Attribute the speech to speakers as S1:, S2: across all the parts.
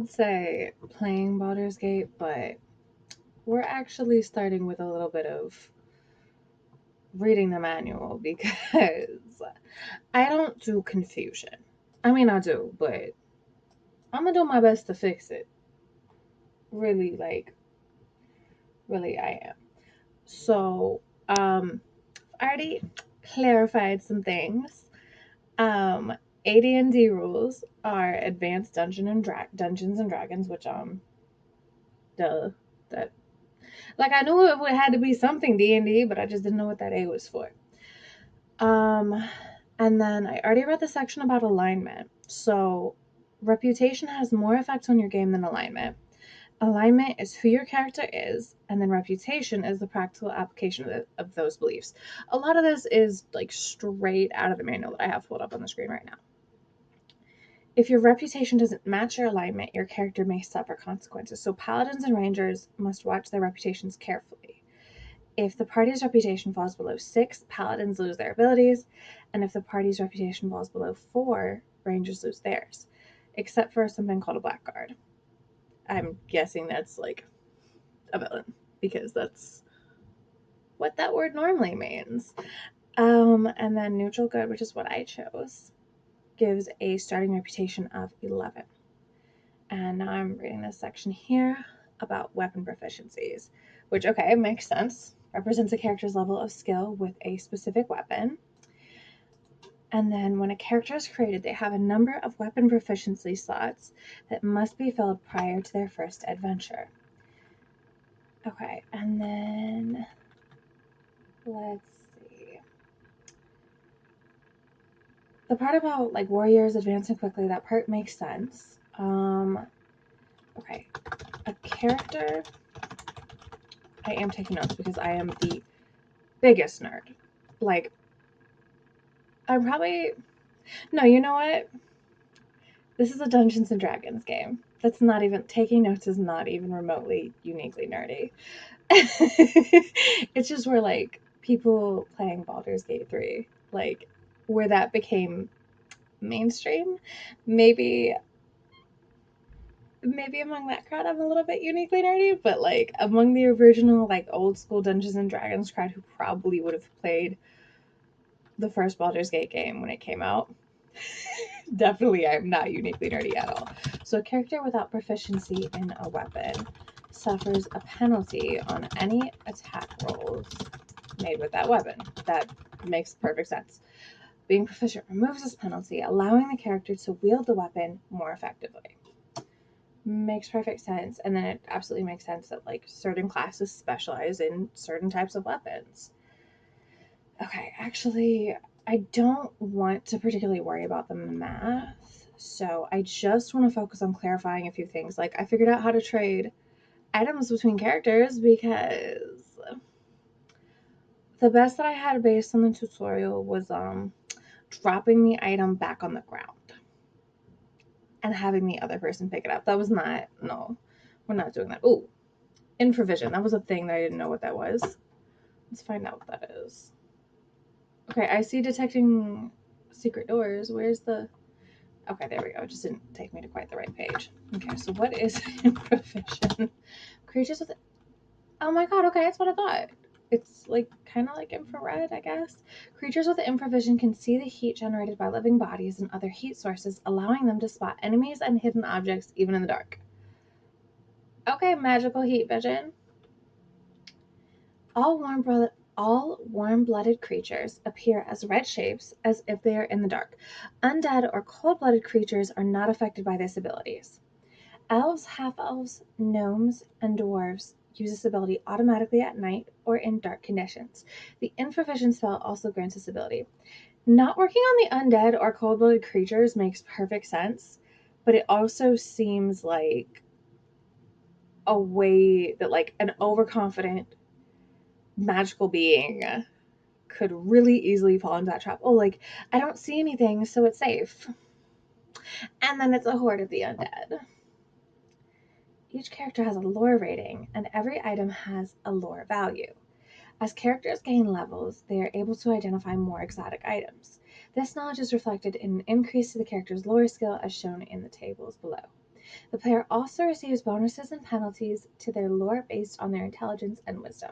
S1: would say playing Baldur's Gate, but we're actually starting with a little bit of reading the manual because I don't do confusion. I mean, I do, but I'm gonna do my best to fix it. Really, really, I am. So, I already clarified some things. Um, AD&D rules are Advanced Dungeons and Dragons, which duh, that like I knew it would had to be something D&D, but I just didn't know what that A was for. Um, and then I already read the section about alignment. So, reputation has more effect on your game than alignment. Alignment is who your character is, and then reputation is the practical application of those beliefs. A lot of this is like straight out of the manual that I have pulled up on the screen right now. If your reputation doesn't match your alignment, your character may suffer consequences. So, paladins and rangers must watch their reputations carefully. If the party's reputation falls below 6, paladins lose their abilities, and if the party's reputation falls below 4, rangers lose theirs, except for something called a blackguard. I'm guessing that's like a villain because that's what that word normally means. And then neutral good, which is what I chose, gives a starting reputation of 11. And now I'm reading this section here about weapon proficiencies, which, okay, makes sense. Represents a character's level of skill with a specific weapon. And then when a character is created, they have a number of weapon proficiency slots that must be filled prior to their first adventure. Okay, and then let's see. The part about like warriors advancing quickly, that part makes sense. Okay, a character. I am taking notes because I am the biggest nerd. Like, I'm probably no. You know what? This is a Dungeons and Dragons game. That's not even taking notes is not even remotely uniquely nerdy. It's just where like people playing Baldur's Gate 3, like where that became mainstream. Maybe among that crowd I'm a little bit uniquely nerdy, but like among the original like old school Dungeons and Dragons crowd who probably would have played the first Baldur's Gate game when it came out. Definitely I'm not uniquely nerdy at all. So a character without proficiency in a weapon suffers a penalty on any attack rolls made with that weapon. That makes perfect sense. Being proficient removes this penalty, allowing the character to wield the weapon more effectively. Makes perfect sense. And then it absolutely makes sense that like certain classes specialize in certain types of weapons. Okay, actually, I don't want to particularly worry about the math. So I just want to focus on clarifying a few things. Like I figured out how to trade items between characters because the best that I had based on the tutorial was dropping the item back on the ground and having the other person pick it up. That was not no. We're not doing that. Oh, improvision. That was a thing that I didn't know what that was. Let's find out what that is. Okay, I see detecting secret doors. Where's the... Okay, there we go. It just didn't take me to quite the right page. Okay, so what is improvision? Creatures with... Oh my god, okay, that's what I thought. It's like kind of like infrared, I guess. Creatures with improvision can see the heat generated by living bodies and other heat sources, allowing them to spot enemies and hidden objects even in the dark. Okay, magical heat vision. All warm-blooded creatures appear as red shapes as if they are in the dark. Undead or cold-blooded creatures are not affected by these abilities. Elves, half-elves, gnomes, and dwarves use this ability automatically at night or in dark conditions. The Infravision spell also grants this ability. Not working on the undead or cold-blooded creatures makes perfect sense, but it also seems like a way that like an overconfident magical being could really easily fall into that trap. Oh, like, I don't see anything, so it's safe. And then it's a horde of the undead. Each character has a lore rating, and every item has a lore value. As characters gain levels, they are able to identify more exotic items. This knowledge is reflected in an increase to the character's lore skill as shown in the tables below. The player also receives bonuses and penalties to their lore based on their intelligence and wisdom.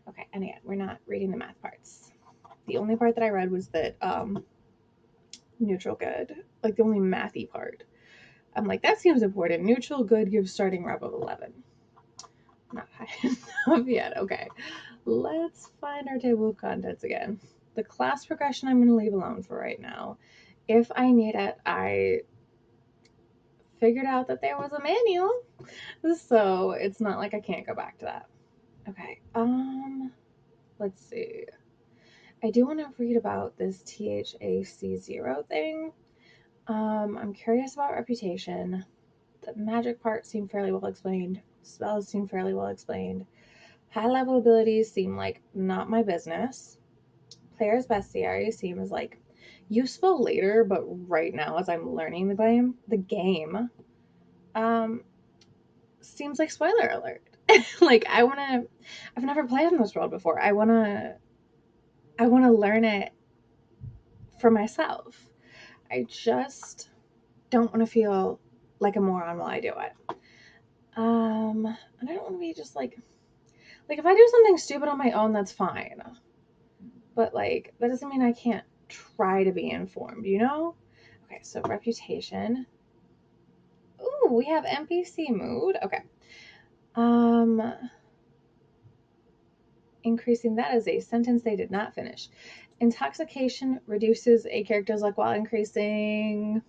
S1: Okay, and again, we're not reading the math parts. The only part that I read was that neutral good, like the only mathy part. I'm like, that seems important. Neutral good gives starting rep of 11. Not high enough yet. Okay, let's find our table of contents again. The class progression I'm going to leave alone for right now. If I need it, I figured out that there was a manual, so it's not like I can't go back to that. Okay, let's see. I do want to read about this THAC0 thing. I'm curious about reputation. The magic part seemed fairly well explained. Spells seem fairly well explained. High level abilities seem like not my business. Player's bestiary seems like useful later, but right now as I'm learning the game seems like spoiler alert. Like I've never played in this world before. I wanna learn it for myself. I just don't want to feel like a moron while I do it. And I don't want to be just like if I do something stupid on my own, that's fine. But like that doesn't mean I can't try to be informed, you know? Okay, so reputation. Ooh, we have NPC mood. Okay. Increasing that is a sentence they did not finish. Intoxication reduces a character's luck while increasing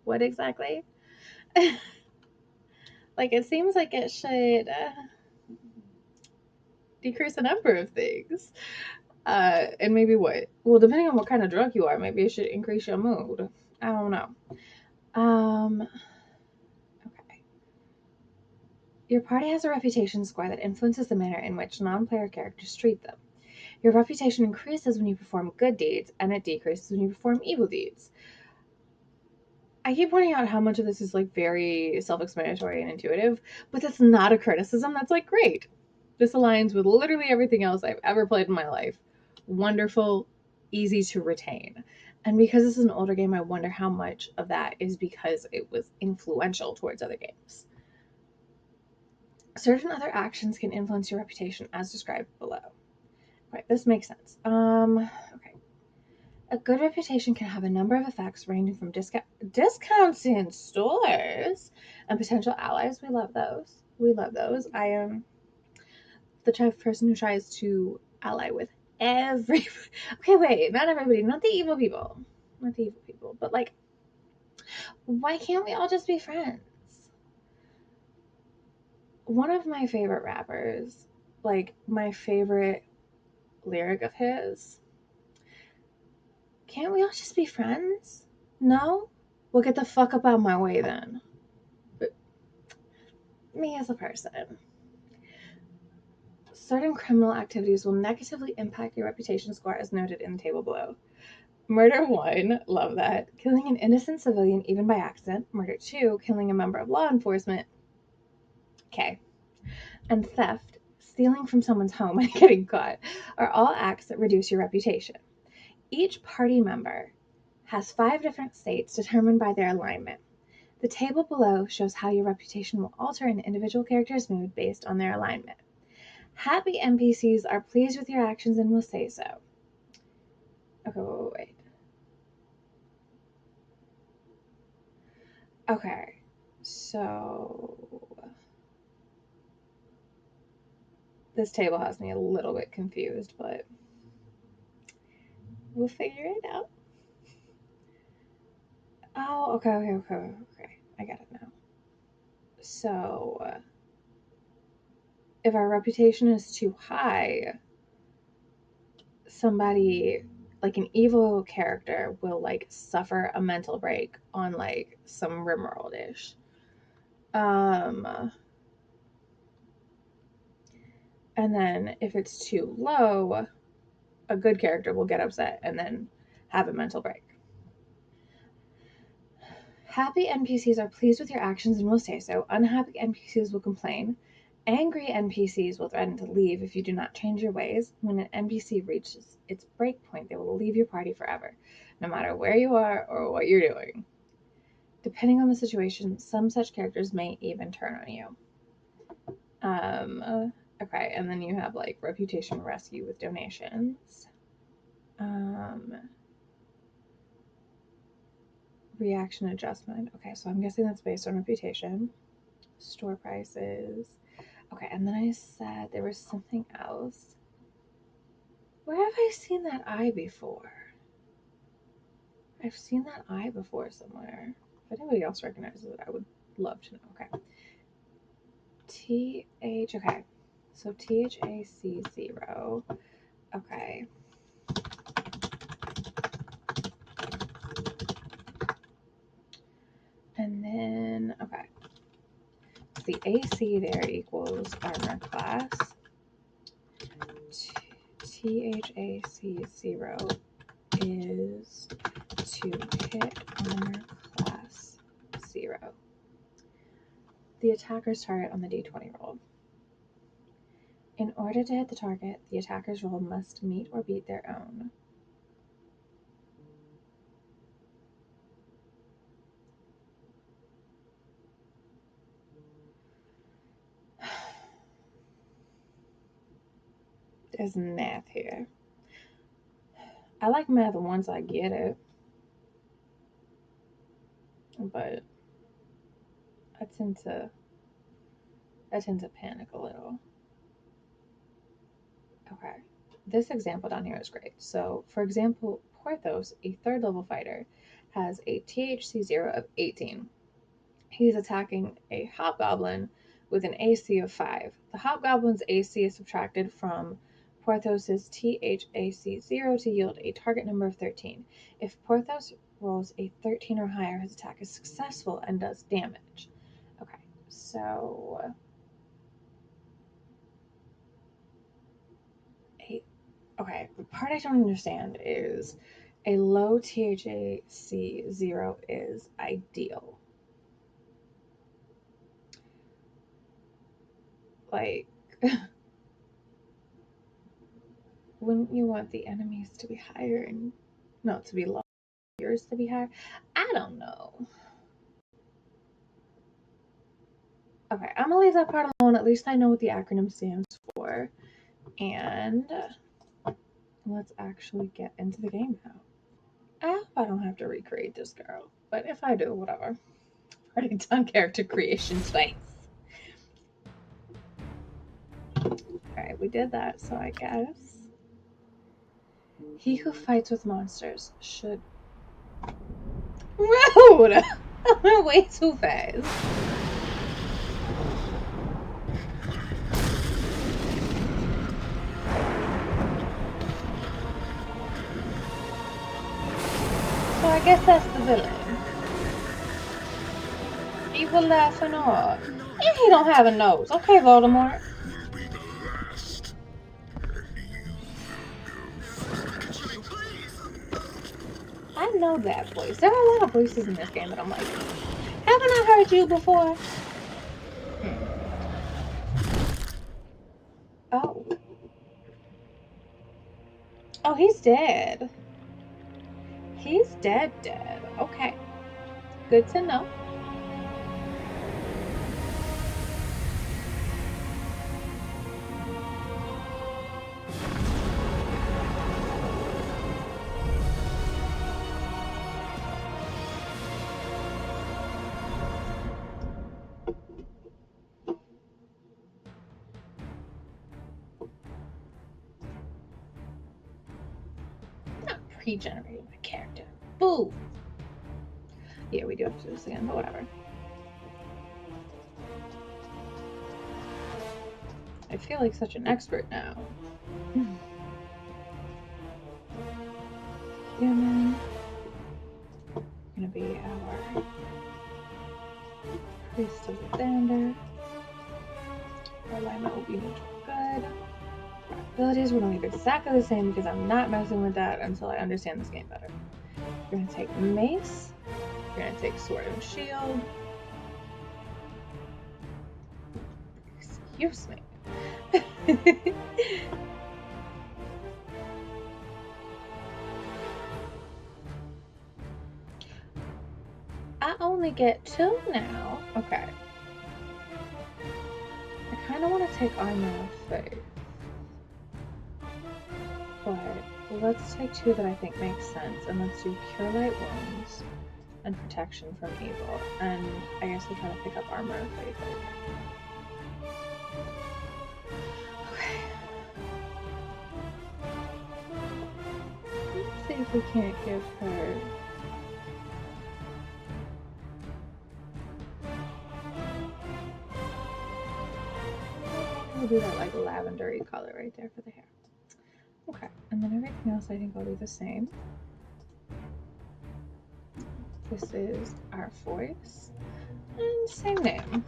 S1: what exactly? Like it seems like it should decrease a number of things. And maybe what? Well, depending on what kind of drug you are, maybe it should increase your mood. I don't know. Okay. Your party has a reputation score that influences the manner in which non-player characters treat them. Your reputation increases when you perform good deeds, and it decreases when you perform evil deeds. I keep pointing out how much of this is like very self-explanatory and intuitive, but that's not a criticism. That's like great. This aligns with literally everything else I've ever played in my life. Wonderful, easy to retain. And because this is an older game, I wonder how much of that is because it was influential towards other games. Certain other actions can influence your reputation as described below. Right, this makes sense. Okay. A good reputation can have a number of effects ranging from discounts in stores and potential allies. We love those. We love those. I am the type of person who tries to ally with every. Okay, wait, not everybody, not the evil people, not the evil people, but like, why can't we all just be friends? One of my favorite rappers, like my favorite lyric of his. Can't we all just be friends? No? Well, get the fuck up out of my way then. But me as a person. Certain criminal activities will negatively impact your reputation score as noted in the table below. Murder 1, love that. Killing an innocent civilian even by accident. Murder 2, killing a member of law enforcement. Okay. And theft, stealing from someone's home and getting caught, are all acts that reduce your reputation. Each party member has 5 different states determined by their alignment. The table below shows how your reputation will alter an individual character's mood based on their alignment. Happy NPCs are pleased with your actions and will say so. Okay, wait. Okay, so this table has me a little bit confused, but we'll figure it out. Oh, okay. I got it now. So, if our reputation is too high, somebody like an evil character will like suffer a mental break on like some rimworld ish. And then if it's too low, a good character will get upset and then have a mental break. Happy NPCs are pleased with your actions and will say so. Unhappy NPCs will complain. Angry NPCs will threaten to leave if you do not change your ways. When an NPC reaches its break point, they will leave your party forever, no matter where you are or what you're doing. Depending on the situation, some such characters may even turn on you. Okay, and then you have like reputation rescue with donations. Reaction adjustment. Okay, so I'm guessing that's based on reputation. Store prices. Okay, and then I said there was something else. Where have I seen that eye before? I've seen that eye before somewhere. If anybody else recognizes it, I would love to know. Okay. Okay. So THAC0. Okay. And then, okay. The AC there equals armor class. THAC0 is to hit armor class 0. The attacker's target on the D20 roll. In order to hit the target, the attacker's roll must meet or beat their own. There's math here. I like math once I get it, but I tend to panic a little. Okay, this example down here is great. So, for example, Porthos, a 3rd level fighter, has a THC0 of 18. He's attacking a hobgoblin with an AC of 5. The hobgoblin's AC is subtracted from Porthos's THAC0 to yield a target number of 13. If Porthos rolls a 13 or higher, his attack is successful and does damage. Okay, so the part I don't understand is a low THAC0 is ideal. Like, wouldn't you want the enemies to be higher and not to be low, yours to be higher? I don't know. Okay, I'm gonna leave that part alone. At least I know what the acronym stands for. And let's actually get into the game now. I hope I don't have to recreate this girl, but if I do, whatever. I've already done character creation twice. Alright, we did that, so I guess he who fights with monsters should. Rude! I went way too fast. So I guess that's the villain. Evil laughing or. And he don't have a nose. Okay, Voldemort. I know that voice. There are a lot of voices in this game that I'm like, haven't I heard you before? Oh. Oh, he's dead. He's dead. Okay. Good to know. Regenerating my character. Boo! Yeah, we do have to do this again, but whatever. I feel like such an expert now. Human. Gonna be our priest of the Xander. Our alignment will be neutral good. Our abilities we're gonna leave exactly the same because I'm not messing with that until I understand this game better. We're gonna take mace. We're gonna take sword and shield. Excuse me. I own only get 2 now. Okay. I kind of want to take armor of faith. But let's take 2 that I think make sense, and let's do Cure Light Wounds and Protection from Evil. And I guess we'll try to pick up Armor of Faith later. Okay. Let's see if we can't give her... We'll do that like lavendery color right there for the hair. Okay, and then everything else I think will be the same. This is our voice, and same name.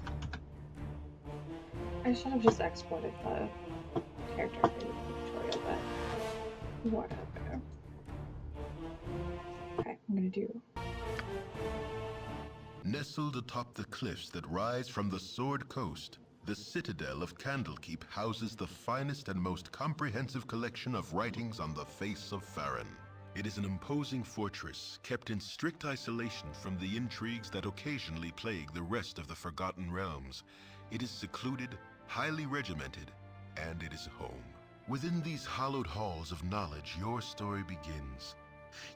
S1: I should have just exported the character for the tutorial, but whatever. Okay, I'm gonna do...
S2: Nestled atop the cliffs that rise from the Sword Coast, the citadel of Candlekeep houses the finest and most comprehensive collection of writings on the face of Farron. It is an imposing fortress kept in strict isolation from the intrigues that occasionally plague the rest of the Forgotten Realms. It is secluded, highly regimented, and it is home. Within these hallowed halls of knowledge, your story begins.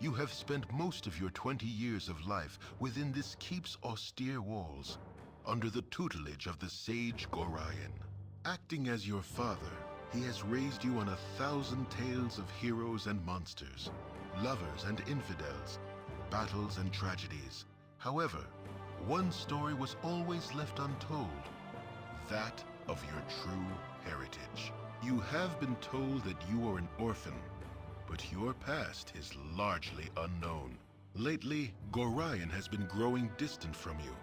S2: You have spent most of your 20 years of life within this keep's austere walls, under the tutelage of the sage Gorion. Acting as your father, he has raised you on 1,000 tales of heroes and monsters, lovers and infidels, battles and tragedies. However, one story was always left untold, that of your true heritage. You have been told that you are an orphan, but your past is largely unknown. Lately, Gorion has been growing distant from you,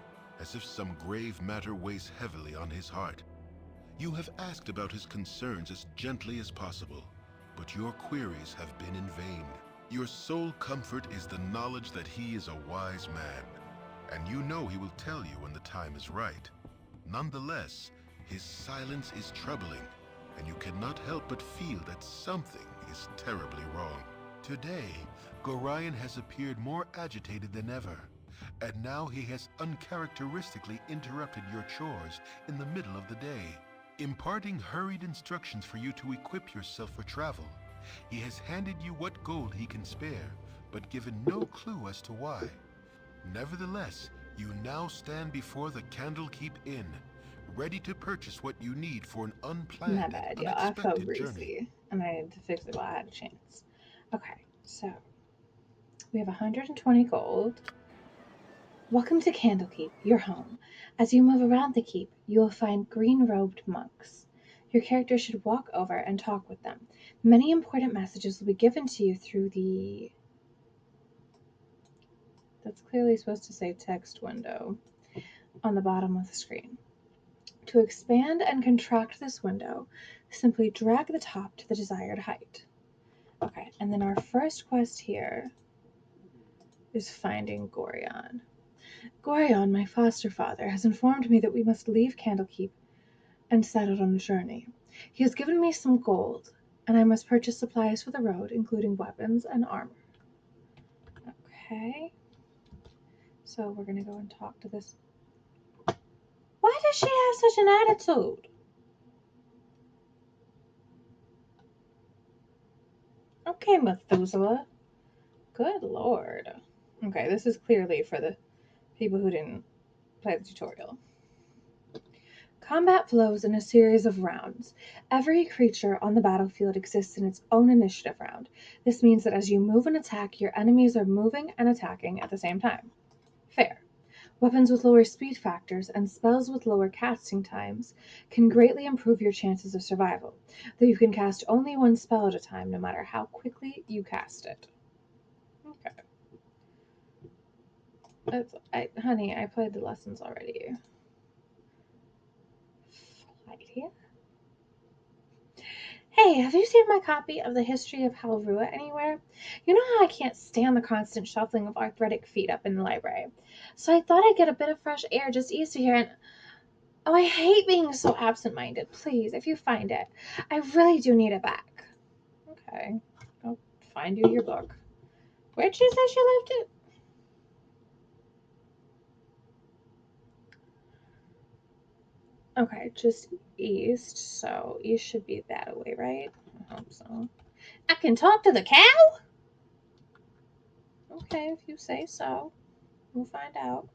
S2: as if some grave matter weighs heavily on his heart. You have asked about his concerns as gently as possible, but your queries have been in vain. Your sole comfort is the knowledge that he is a wise man, and you know he will tell you when the time is right. Nonetheless, his silence is troubling, and you cannot help but feel that something is terribly wrong. Today, Gorion has appeared more agitated than ever, and now he has uncharacteristically interrupted your chores in the middle of the day, imparting hurried instructions for you to equip yourself for travel. He has handed you what gold he can spare, but given no clue as to why. Nevertheless, you now stand before the Candlekeep Inn, ready to purchase what you need for an unplanned
S1: My bad,
S2: and
S1: y'all. I felt
S2: unexpected journey.
S1: greasy, and I had to fix it while I had a chance. Okay, so we have 120 gold. Welcome to Candlekeep, your home. As you move around the keep, you will find green-robed monks. Your character should walk over and talk with them. Many important messages will be given to you through the... That's clearly supposed to say text window on the bottom of the screen. To expand and contract this window, simply drag the top to the desired height. Okay, and then our first quest here is finding Gorion. Gorion, my foster father, has informed me that we must leave Candlekeep and set out on a journey. He has given me some gold, and I must purchase supplies for the road, including weapons and armor. Okay. So we're going to go and talk to this. Why does she have such an attitude? Okay, Methuselah. Good lord. Okay, this is clearly for the people who didn't play the tutorial. Combat flows in a series of rounds. Every creature on the battlefield exists in its own initiative round. This means that as you move and attack, your enemies are moving and attacking at the same time. Fair. Weapons with lower speed factors and spells with lower casting times can greatly improve your chances of survival, though you can cast only one spell at a time no matter how quickly you cast it. Okay. Honey, I played the lessons already. Flight here. Hey, have you seen my copy of the History of Halrua anywhere? You know how I can't stand the constant shuffling of arthritic feet up in the library. So I thought I'd get a bit of fresh air just east of here and... Oh, I hate being so absent-minded. Please, if you find it, I really do need it back. Okay, I'll find you your book. Where'd she say she left it? Okay, just east. So east should be that away, right? I hope so. I can talk to the cow? Okay, if you say so. We'll find out.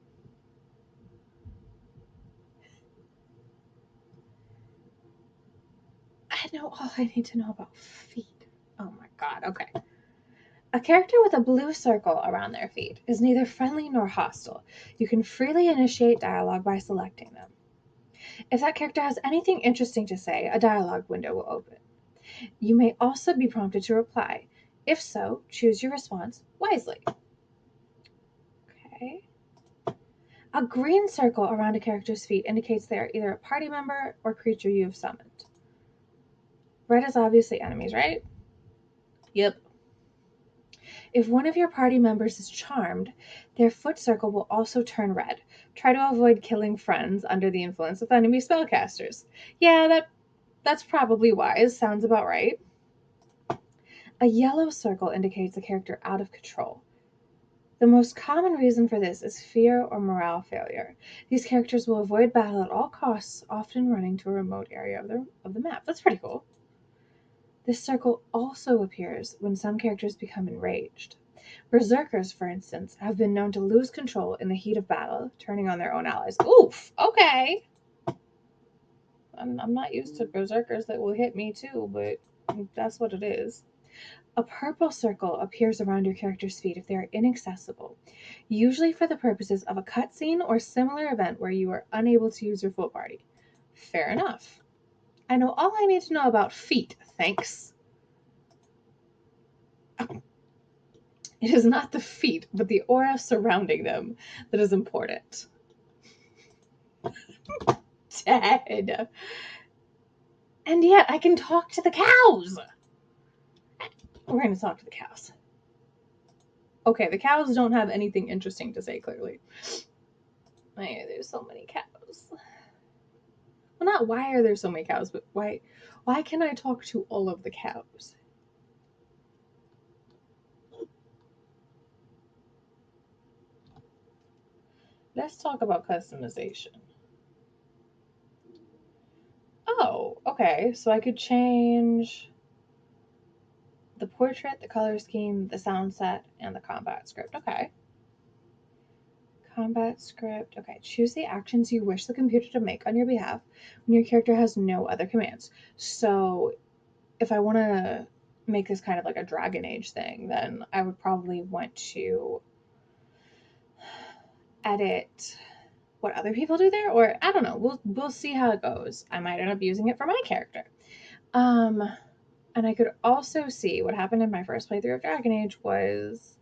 S1: I know all I need to know about feet. Oh my god, okay. A character with a blue circle around their feet is neither friendly nor hostile. You can freely initiate dialogue by selecting them. If that character has anything interesting to say, a dialogue window will open. You may also be prompted to reply. If so, choose your response wisely. Okay. A green circle around a character's feet indicates they are either a party member or creature you have summoned. Red is obviously enemies, right? Yep. If one of your party members is charmed, their foot circle will also turn red. Try to avoid killing friends under the influence of enemy spellcasters. Yeah, that's probably wise. Sounds about right. A yellow circle indicates a character out of control. The most common reason for this is fear or morale failure. These characters will avoid battle at all costs, often running to a remote area of the map. That's pretty cool. This circle also appears when some characters become enraged. Berserkers, for instance, have been known to lose control in the heat of battle, turning on their own allies. Oof, okay. I'm not used to berserkers that will hit me too, but that's what it is. A purple circle appears around your character's feet if they are inaccessible, usually for the purposes of a cutscene or similar event where you are unable to use your full party. Fair enough. I know all I need to know about feet, thanks. It is not the feet, but the aura surrounding them that is important. Dead. And yet I can talk to the cows. We're going to talk to the cows. Okay, the cows don't have anything interesting to say, clearly. Why are there so many cows? Well, not why are there so many cows, but why can I talk to all of the cows? Let's talk about customization. Oh, okay. So I could change the portrait, the color scheme, the sound set, and the combat script. Okay. Combat script. Okay. Choose the actions you wish the computer to make on your behalf when your character has no other commands. So if I want to make this kind of like a Dragon Age thing, then I would probably want to edit what other people do there, or I don't know. We'll see how it goes. I might end up using it for my character. Um, and I could also see what happened in my first playthrough of Dragon Age was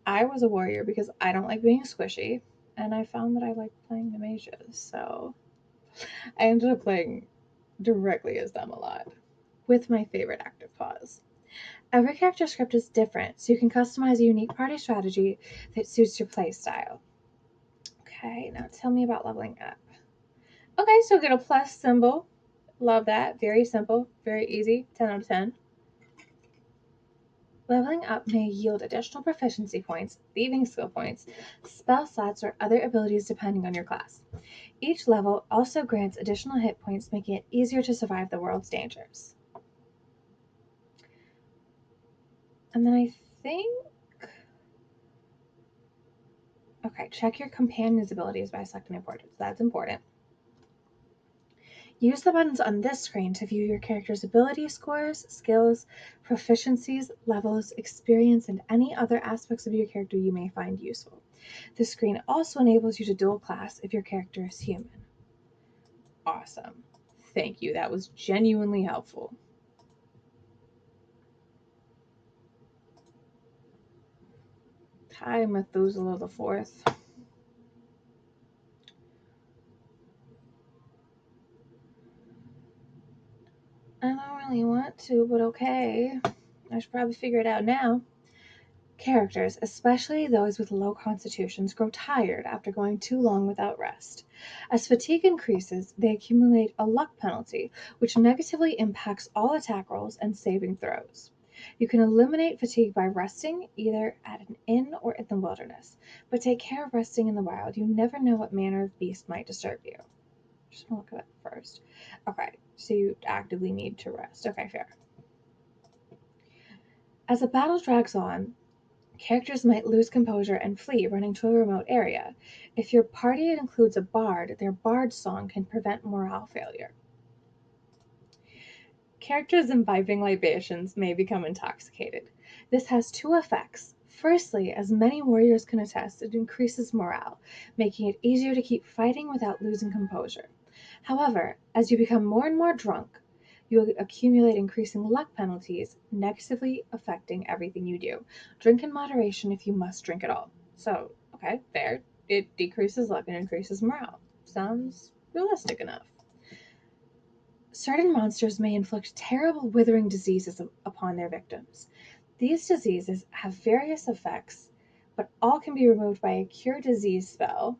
S1: I was a warrior because I don't like being squishy, and I found that I like playing the mages, so I ended up playing directly as them a lot with my favorite active pause. Every character script is different, so you can customize a unique party strategy that suits your playstyle. Okay, now tell me about leveling up. Okay, so get a plus symbol. Love that. Very simple, very easy. 10 out of 10. Leveling up may yield additional proficiency points, thieving skill points, spell slots, or other abilities depending on your class. Each level also grants additional hit points, making it easier to survive the world's dangers. And then I think. Okay, check your companion's abilities by selecting importance. That's important. Use the buttons on this screen to view your character's ability scores, skills, proficiencies, levels, experience, and any other aspects of your character you may find useful. This screen also enables you to dual class if your character is human. Awesome. Thank you. That was genuinely helpful. Hi, Methuselah the Fourth. I don't really want to, but okay. I should probably figure it out now. Characters, especially those with low constitutions, grow tired after going too long without rest. As fatigue increases, they accumulate a luck penalty, which negatively impacts all attack rolls and saving throws. You can eliminate fatigue by resting, either at an inn or in the wilderness, but take care of resting in the wild. You never know what manner of beast might disturb you. Just want to look at it first. Okay, so you actively need to rest. Okay, fair. As the battle drags on, characters might lose composure and flee, running to a remote area. If your party includes a bard, their bard song can prevent morale failure. Characters imbibing libations may become intoxicated. This has two effects. Firstly, as many warriors can attest, it increases morale, making it easier to keep fighting without losing composure. However, as you become more and more drunk, you accumulate increasing luck penalties, negatively affecting everything you do. Drink in moderation if you must drink at all. So, okay, fair. It decreases luck and increases morale. Sounds realistic enough. Certain monsters may inflict terrible withering diseases upon their victims. These diseases have various effects, but all can be removed by a cure disease spell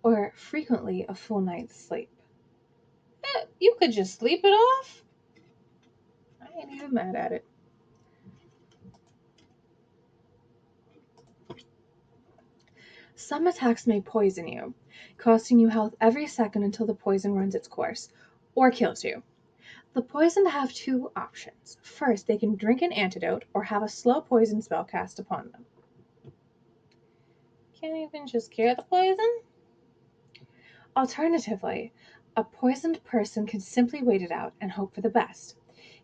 S1: or frequently a full night's sleep. You could just sleep it off. I ain't even mad at it. Some attacks may poison you, costing you health every second until the poison runs its course, or kills you. The poisoned have two options. First, they can drink an antidote or have a slow poison spell cast upon them. Can't even just cure the poison? Alternatively, a poisoned person can simply wait it out and hope for the best.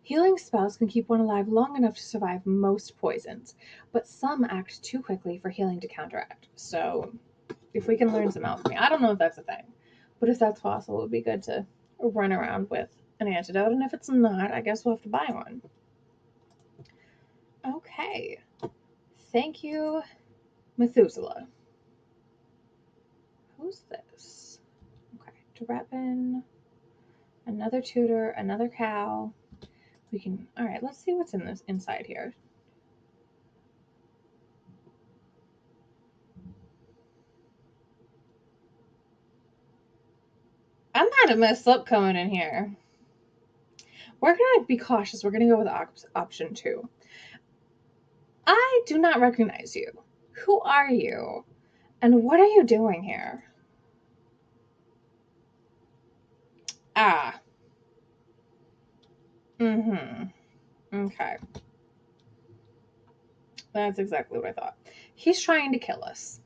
S1: Healing spells can keep one alive long enough to survive most poisons, but some act too quickly for healing to counteract. So, if we can learn some alchemy, I don't know if that's a thing, but if that's possible, it would be good to run around with an antidote, and if it's not, I guess we'll have to buy one. Okay. Thank you, Methuselah. Who's this? Okay, Drebin, another tutor, another cow. We can. All right. Let's see what's in this inside here. I might have messed up coming in here. We're gonna be cautious. We're gonna go with option two. I do not recognize you. Who are you? And what are you doing here? Ah. Mm-hmm. Okay. That's exactly what I thought. He's trying to kill us.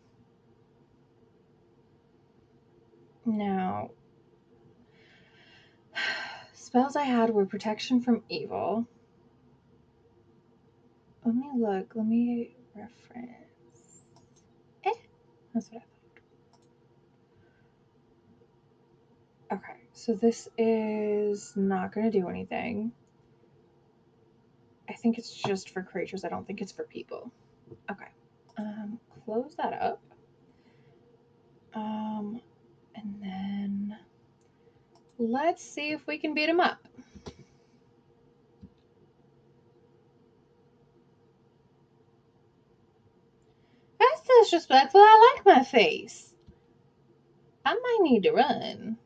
S1: Now, spells I had were protection from evil. Let me look. Let me reference. That's what I thought. Okay, so this is not going to do anything. I think it's just for creatures. I don't think it's for people. Okay. Close that up. And then let's see if we can beat him up. That's disrespectful. I like my face. I might need to run.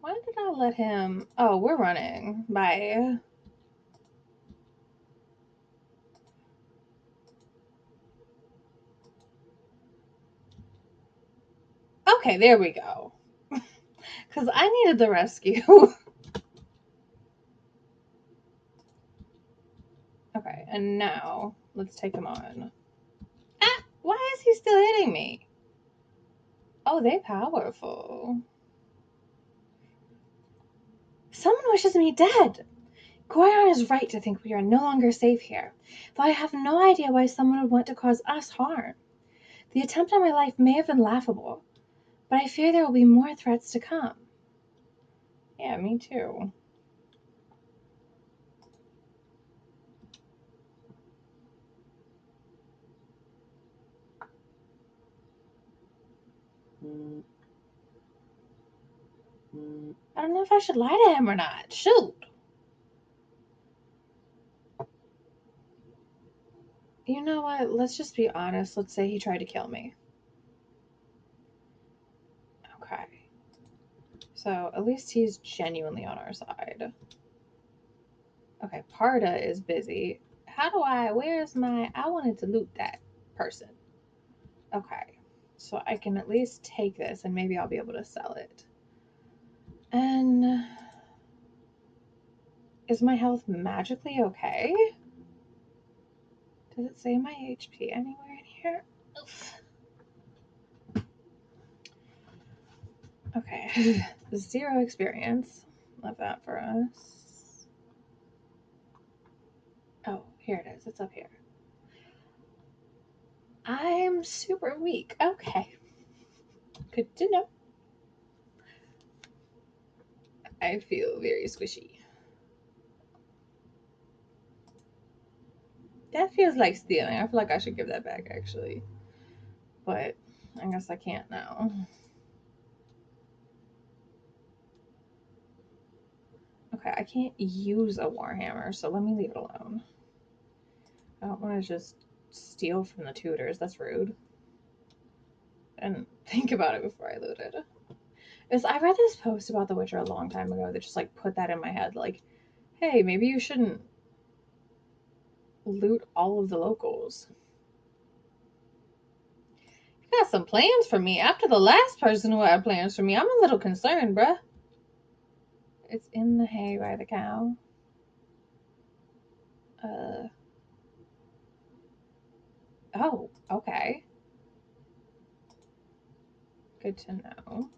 S1: Why did I let him? Oh, we're running. Bye. Okay, there we go. Because I needed the rescue. Okay, and now let's take him on. Ah, why is he still hitting me? Oh, they powerful. Someone wishes me dead. Gorion is right to think we are no longer safe here, though I have no idea why someone would want to cause us harm. The attempt on my life may have been laughable, but I fear there will be more threats to come. Yeah, me too. I don't know if I should lie to him or not. Shoot. You know what? Let's just be honest. Let's say he tried to kill me. Okay. So at least he's genuinely on our side. Okay, Parda is busy. Where's my, I wanted to loot that person. Okay, so I can at least take this and maybe I'll be able to sell it. And is my health magically okay? Does it say my HP anywhere in here? Oof. Okay, 0 experience. Love that for us. Oh, here it is. It's up here. I'm super weak. Okay. Good to know. I feel very squishy. That feels like stealing. I feel like I should give that back actually. But I guess I can't now. Okay, I can't use a warhammer, so let me leave it alone. I don't want to just steal from the tutors. That's rude. And think about it before I loot it. I read this post about The Witcher a long time ago that just like put that in my head. Like, hey, maybe you shouldn't loot all of the locals. You got some plans for me. After the last person who had plans for me, I'm a little concerned, bruh. It's in the hay by the cow. Uh. Oh, okay. Good to know.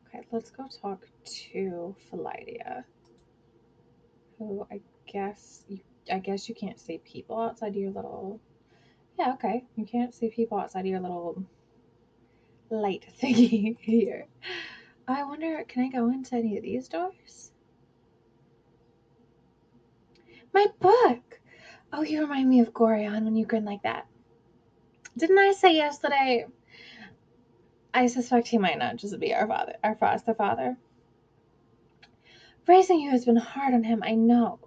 S1: Okay, let's go talk to Philidia, who I guess you can't see people outside of your little. Yeah, okay. You can't see people outside of your little light thingy here. I wonder, can I go into any of these doors? My book! Oh, you remind me of Gorion when you grin like that. Didn't I say yesterday? I suspect he might not just be our father, our foster father. Raising you has been hard on him, I know,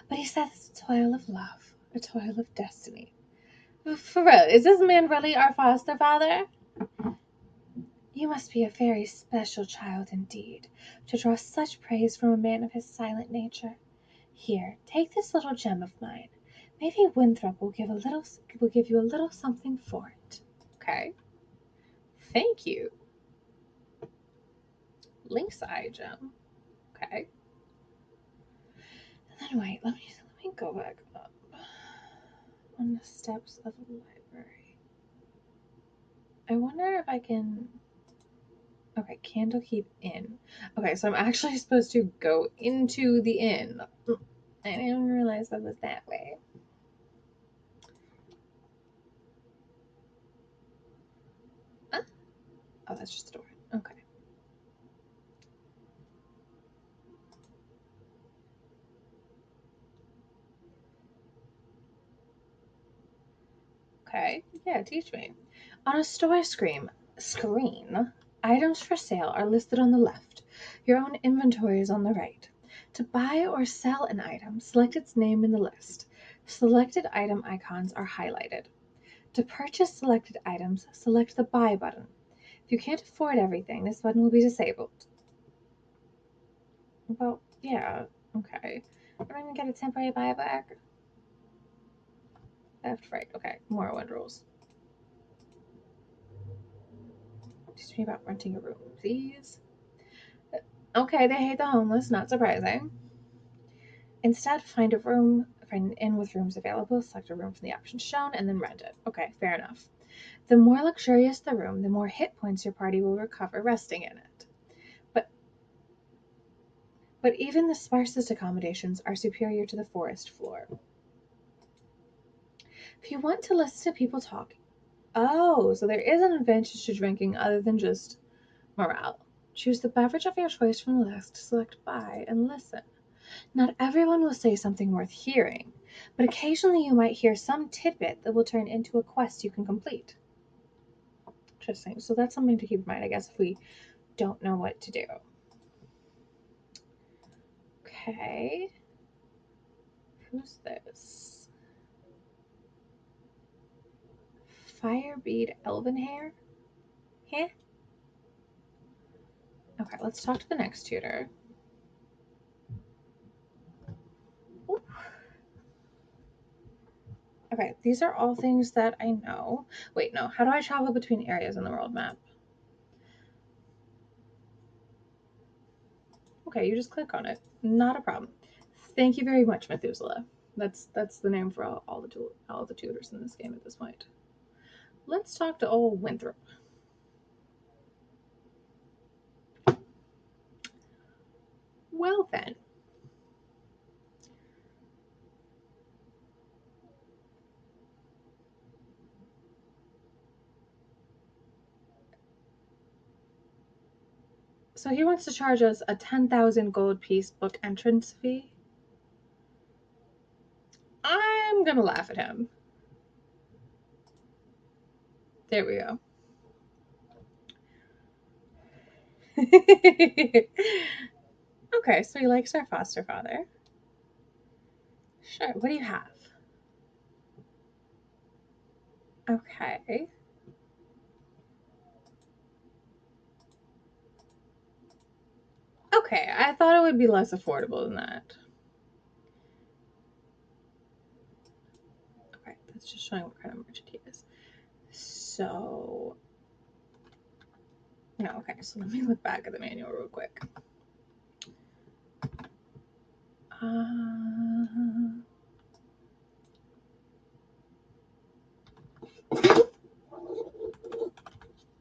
S1: but he says it's a toil of love, a toil of destiny. For real, is this man really our foster father? You must be a very special child indeed, to draw such praise from a man of his silent nature. Here, take this little gem of mine. Maybe Winthrop will give you a little something for it. Okay. Thank you. Lynx eye gem. Okay. And then wait, let me go back up on the steps of the library. I wonder if I can. Okay, Candlekeep Inn. Okay, so I'm actually supposed to go into the inn. I didn't realize that was that way. Huh? Oh, that's just a door. Okay. Okay. Yeah, teach me. On a store screen, items for sale are listed on the left. Your own inventory is on the right. To buy or sell an item, select its name in the list. Selected item icons are highlighted. To purchase selected items, select the buy button. If you can't afford everything, this button will be disabled. Well, yeah, okay. I'm gonna get a temporary buyback. Left, right, okay. Morrowind rules. Teach me about renting a room, please. Okay, they hate the homeless, not surprising. Instead, find an inn with rooms available, select a room from the options shown, and then rent it. Okay, fair enough. The more luxurious the room, the more hit points your party will recover resting in it. But but even the sparsest accommodations are superior to the forest floor. If you want to listen to people talk, oh, so there is an advantage to drinking other than just morale. Choose the beverage of your choice from the list, select buy, and listen. Not everyone will say something worth hearing, but occasionally you might hear some tidbit that will turn into a quest you can complete. Interesting. So that's something to keep in mind, I guess, if we don't know what to do. Okay. Who's this? Firebead Elvenhair? Heh. Okay, let's talk to the next tutor. Okay, these are all things that I know. Wait, no. How do I travel between areas on the world map? Okay, you just click on it. Not a problem. Thank you very much, Methuselah. That's the name for all the tutors in this game at this point. Let's talk to old Winthrop. Well then. So he wants to charge us a 10,000 gold piece book entrance fee. I'm gonna laugh at him. There we go. Okay, so he likes our foster father. Sure, what do you have? Okay. Okay, I thought it would be less affordable than that. Okay, that's just showing what kind of merchant he is. So, no, okay, so let me look back at the manual real quick.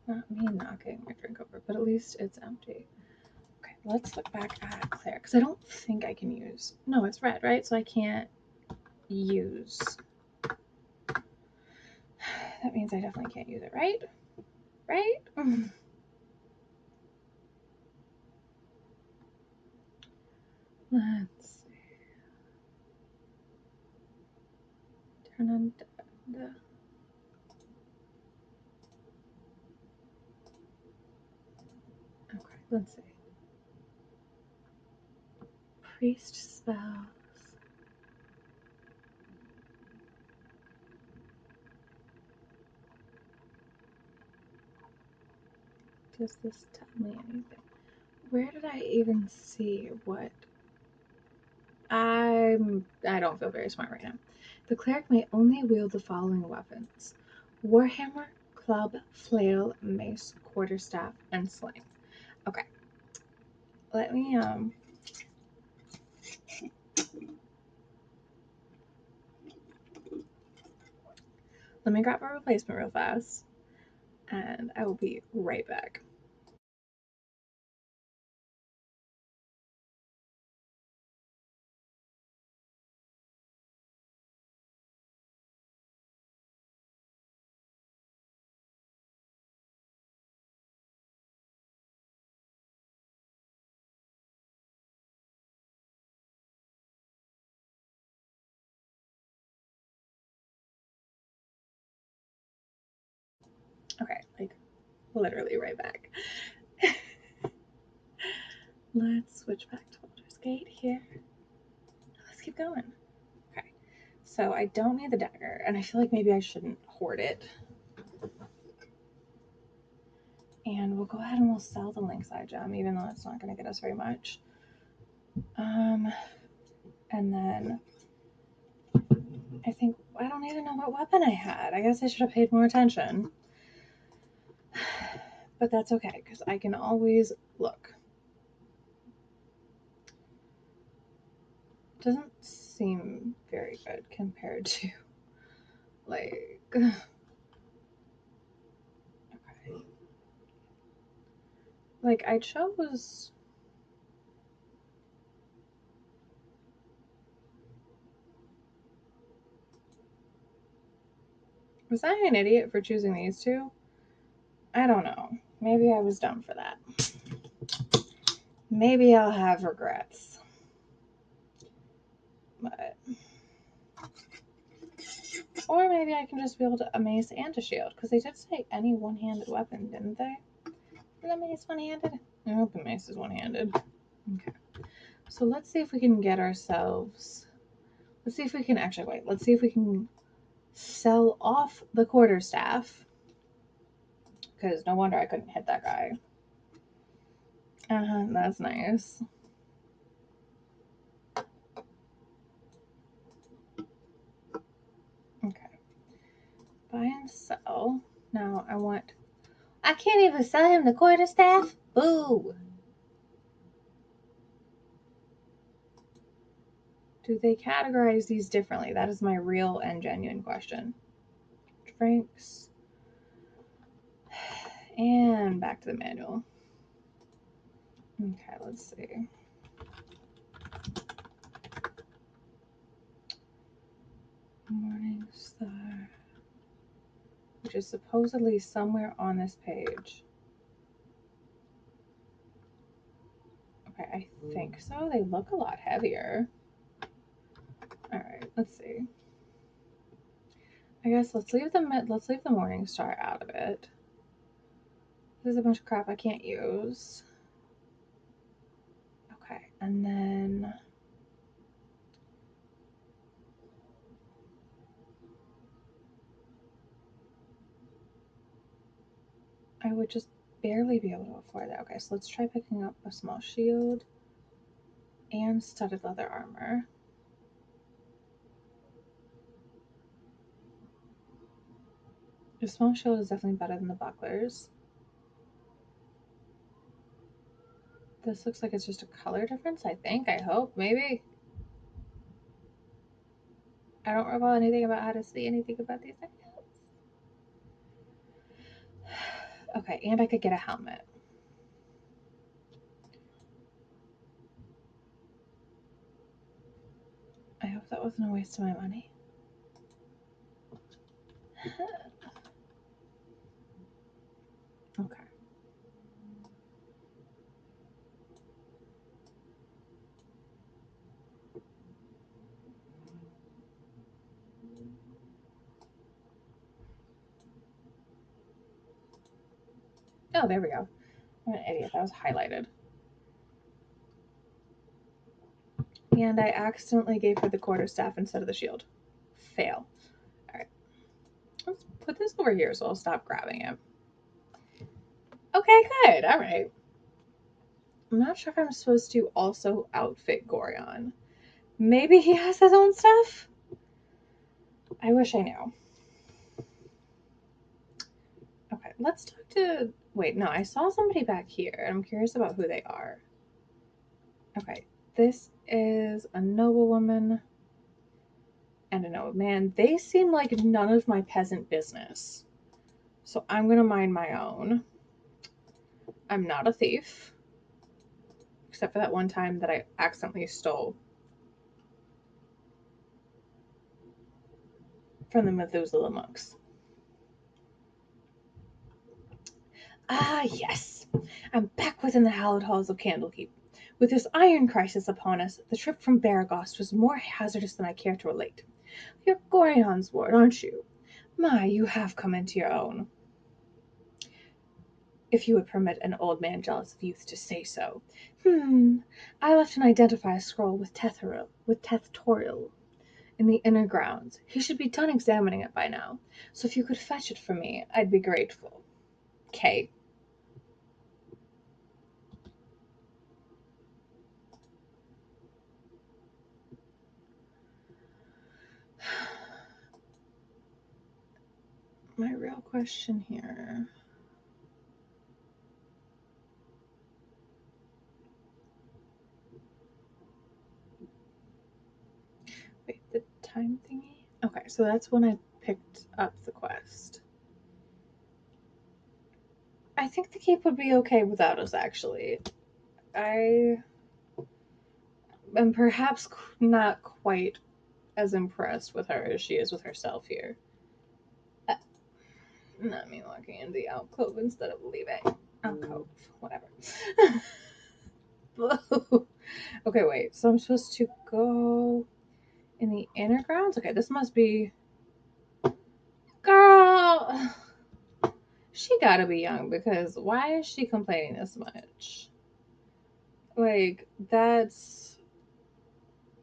S1: Not me knocking my drink over, but at least it's empty. Okay, let's look back at Claire, because I don't think I can use... No, it's red, right? So I can't use... That means I definitely can't use it, right? Right? Let's see. Turn on the... Okay, let's see. Priest spells. Does this tell me anything? Where did I even see what? I don't feel very smart right now. The cleric may only wield the following weapons: warhammer, club, flail, mace, quarterstaff, and sling. Okay. Let me grab a replacement real fast, and I will be right back. Okay, like literally right back. Let's switch back to Baldur's Gate here. Let's keep going. Okay, so I don't need the dagger, and I feel like maybe I shouldn't hoard it. And we'll go ahead and we'll sell the lynx eye gem, even though it's not going to get us very much. And then I think I don't even know what weapon I had. I guess I should have paid more attention. But that's okay, because I can always look. Doesn't seem very good compared to, like... Okay. Like, I chose... Was I an idiot for choosing these two? I don't know. Maybe I was dumb for that. Maybe I'll have regrets. But... Or maybe I can just build a mace and a shield, because they did say any one-handed weapon, didn't they? Isn't the mace one-handed? I hope the mace is one-handed. Okay. So let's see if we can get ourselves... Let's see if we can... Actually, wait. Let's see if we can sell off the quarterstaff. Because no wonder I couldn't hit that guy. That's nice. Okay. and sell. Now I can't even sell him the quarterstaff? Boo! Do they categorize these differently? That is my real and genuine question. Drinks. And back to the manual. Okay, let's see. Morning Star. Which is supposedly somewhere on this page. Okay, I think so. They look a lot heavier. Alright, let's see. I guess let's leave the Morning Star out of it. There's a bunch of crap I can't use. Okay, and then I would just barely be able to afford that. Okay, so let's try picking up a small shield and studded leather armor. The small shield is definitely better than the bucklers. This looks like it's just a color difference, I think. I hope. Maybe. I don't recall anything about how to see anything about these items. Okay, and I could get a helmet. I hope that wasn't a waste of my money. Okay. Oh, there we go. I'm an idiot. That was highlighted. And I accidentally gave her the quarterstaff instead of the shield. Fail. Alright. Let's put this over here so I'll stop grabbing it. Okay, good. Alright. I'm not sure if I'm supposed to also outfit Gorion. Maybe he has his own stuff? I wish I knew. Okay, let's talk to... Wait, no, I saw somebody back here. I'm curious about who they are. Okay, this is a noblewoman and a nobleman. They seem like none of my peasant business. So I'm going to mind my own. I'm not a thief. Except for that one time that I accidentally stole from the Methuselah monks. Ah, yes. I'm back within the hallowed halls of Candlekeep. With this iron crisis upon us, the trip from Baragost was more hazardous than I care to relate. You're Gorion's ward, aren't you? My, you have come into your own. If you would permit an old man jealous of youth to say so. I left an identifier scroll with Tethtoriel in the inner grounds. He should be done examining it by now. So if you could fetch it for me, I'd be grateful. Kay. My real question here. Wait, the time thingy? Okay, so that's when I picked up the quest. I think the keep would be okay without us, actually. I am perhaps not quite as impressed with her as she is with herself here. Not me walking into the alcove instead of leaving. Alcove, whatever. Okay, wait. So I'm supposed to go in the inner grounds? Okay, this must be... Girl! She gotta be young because why is she complaining this much? Like, that's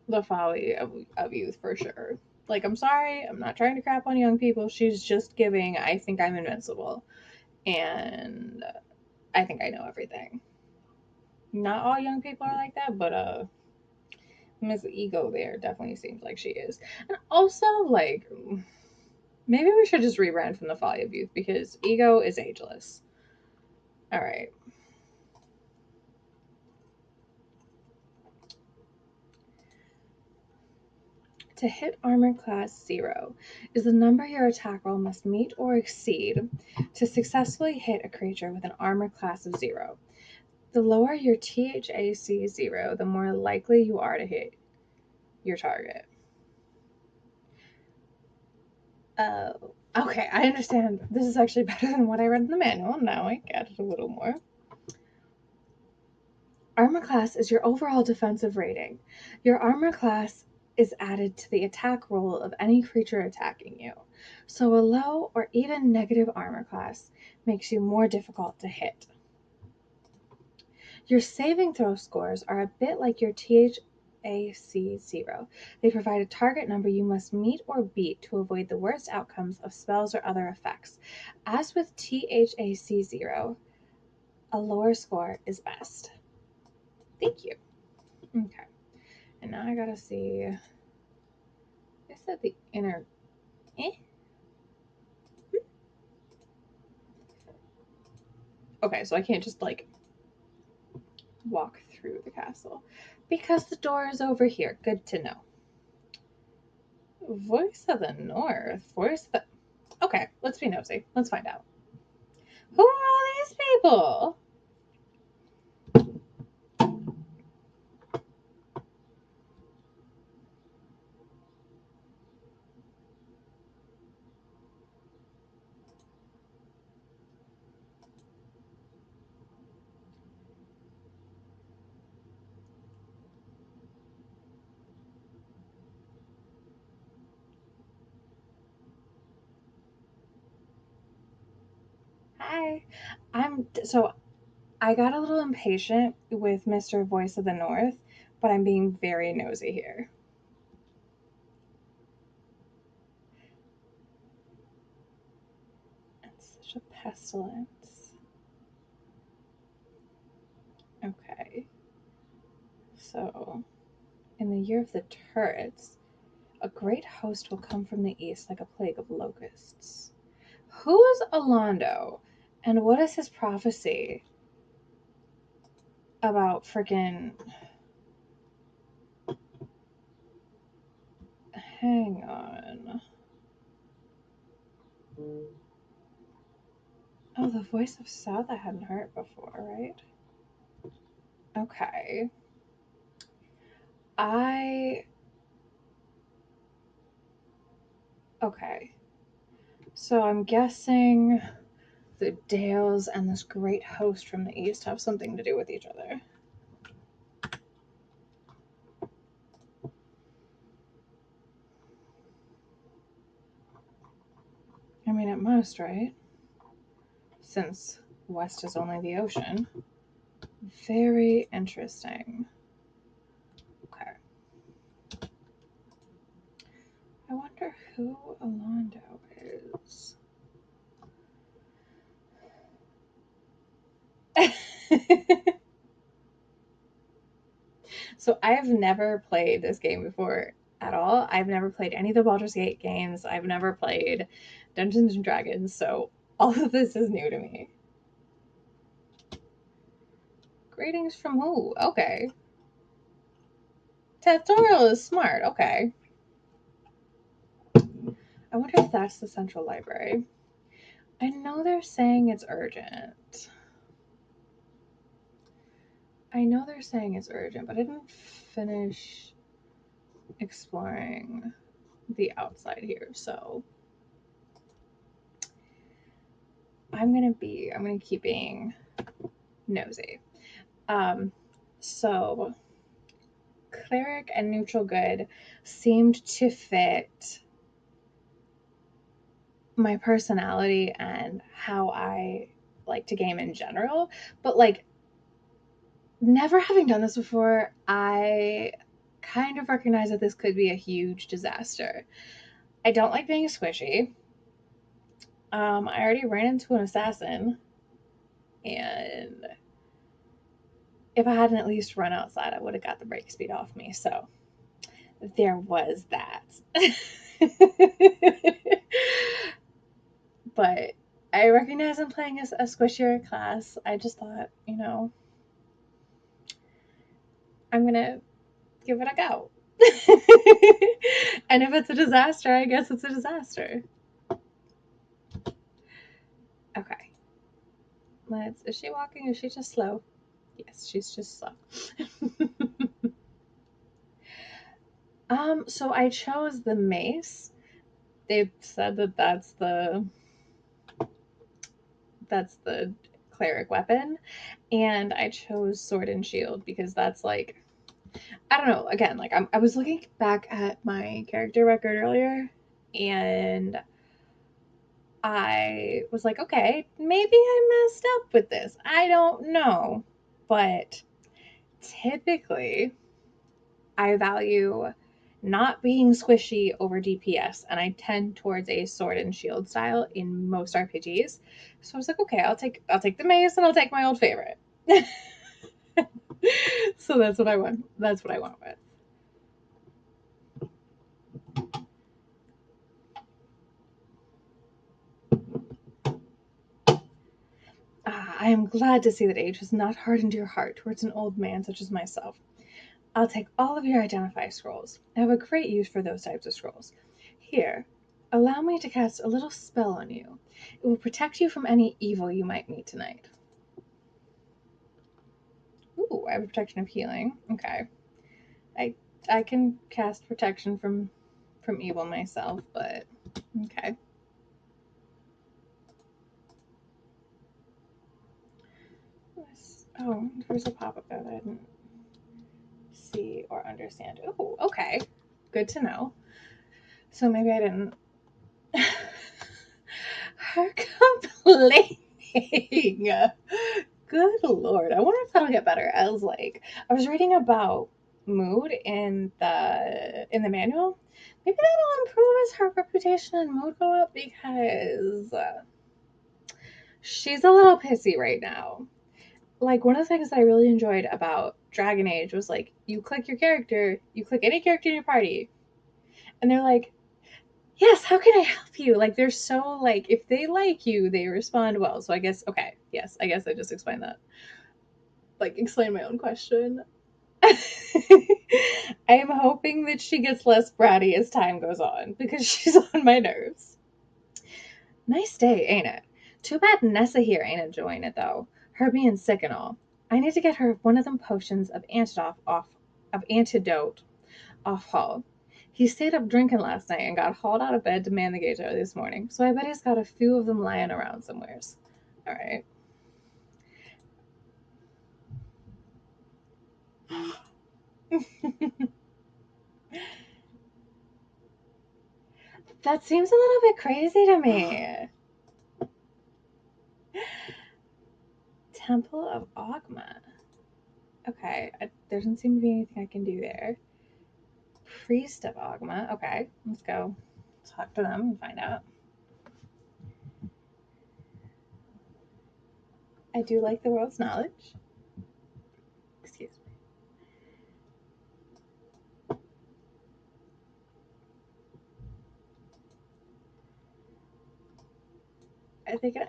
S1: the folly of youth for sure. Like, I'm sorry, I'm not trying to crap on young people. She's just giving, I think I'm invincible. And I think I know everything. Not all young people are like that, but Miss Ego there definitely seems like she is. And also, like, Maybe we should just rebrand from the Folly of Youth because ego is ageless. All right. To hit armor class 0 is the number your attack roll must meet or exceed to successfully hit a creature with an armor class of 0. The lower your THAC 0, the more likely you are to hit your target. Oh, okay, I understand. This is actually better than what I read in the manual. Now I get it a little more. Armor class is your overall defensive rating. Your armor class is added to the attack roll of any creature attacking you. So a low or even negative armor class makes you more difficult to hit. Your saving throw scores are a bit like your THAC 0. They provide a target number you must meet or beat to avoid the worst outcomes of spells or other effects. As with THAC 0, a lower score is best. Thank you. Okay. And now I gotta see. I said the inner. Eh? Okay, so I can't just like walk through the castle because the door is over here. Good to know. Voice of the North. Voice of the. Okay, let's be nosy. Let's find out. Who are all these people? Hi. I got a little impatient with Mr. Voice of the North, but I'm being very nosy here. It's such a pestilence. Okay. So, in the year of the turrets, a great host will come from the east like a plague of locusts. Who is Alondo? And what is his prophecy about freaking. Hang on. Oh, the voice of South I hadn't heard before, right? Okay. I. Okay. So I'm guessing the Dales and this great host from the east have something to do with each other. I mean, it must, right? Since west is only the ocean. Very interesting. Okay. I wonder who Alondo is. So I've never played this game before at all. I've never played any of the Baldur's Gate games. I've never played Dungeons and Dragons, so all of this is new to me. Greetings from who? Okay. Tutorial is smart. Okay. I wonder if that's the central library. I know they're saying it's urgent. But I didn't finish exploring the outside here, so I'm gonna keep being nosy. So cleric and neutral good seemed to fit my personality and how I like to game in general, but like never having done this before, I kind of recognize that this could be a huge disaster. I don't like being squishy. I already ran into an assassin, and if I hadn't at least run outside, I would have got the break speed off me. So there was that. But I recognize I'm playing a squishier class. I just thought, I'm gonna give it a go. And if it's a disaster, I guess it's a disaster. Okay. Is she walking? Is she just slow? Yes, she's just slow. So I chose the mace. They've said that that's the cleric weapon, and I chose sword and shield because that's like, I don't know. Again, like I was looking back at my character record earlier, and I was like, okay, maybe I messed up with this. I don't know, but typically I value not being squishy over DPS, and I tend towards a sword and shield style in most RPGs. So I was like, okay, I'll take the mace and I'll take my old favorite. So that's what I went. That's what I went with. I am glad to see that age has not hardened your heart towards an old man such as myself. I'll take all of your identify scrolls. I have a great use for those types of scrolls. Here, allow me to cast a little spell on you. It will protect you from any evil you might meet tonight. Ooh, I have a protection of healing. Okay. I I can cast protection from evil myself, but okay. Oh, there's a pop-up there that I didn't see or understand. Oh, okay. Good to know. So maybe I didn't. Her complaining. Good lord. I wonder if that'll get better. I was reading about mood in the manual. Maybe that'll improve as her reputation and mood go up because she's a little pissy right now. Like one of the things that I really enjoyed about Dragon Age was like you click your character, you click any character in your party, and they're like, yes, how can I help you? Like they're so like if they like you, they respond well. So I guess okay, yes, I guess I just explained that. Like explain my own question. I'm hoping that she gets less bratty as time goes on because she's on my nerves. Nice day, ain't it? Too bad Nessa here ain't enjoying it though. Her being sick and all. I need to get her one of them potions of antidote off Hall. He stayed up drinking last night and got hauled out of bed to man the gate early this morning, so I bet he's got a few of them lying around somewheres. All right. That seems a little bit crazy to me. Temple of Ogma. Okay, there doesn't seem to be anything I can do there. Priest of Ogma. Okay, let's go talk to them and find out. I do like the world's knowledge. Excuse me. I think I.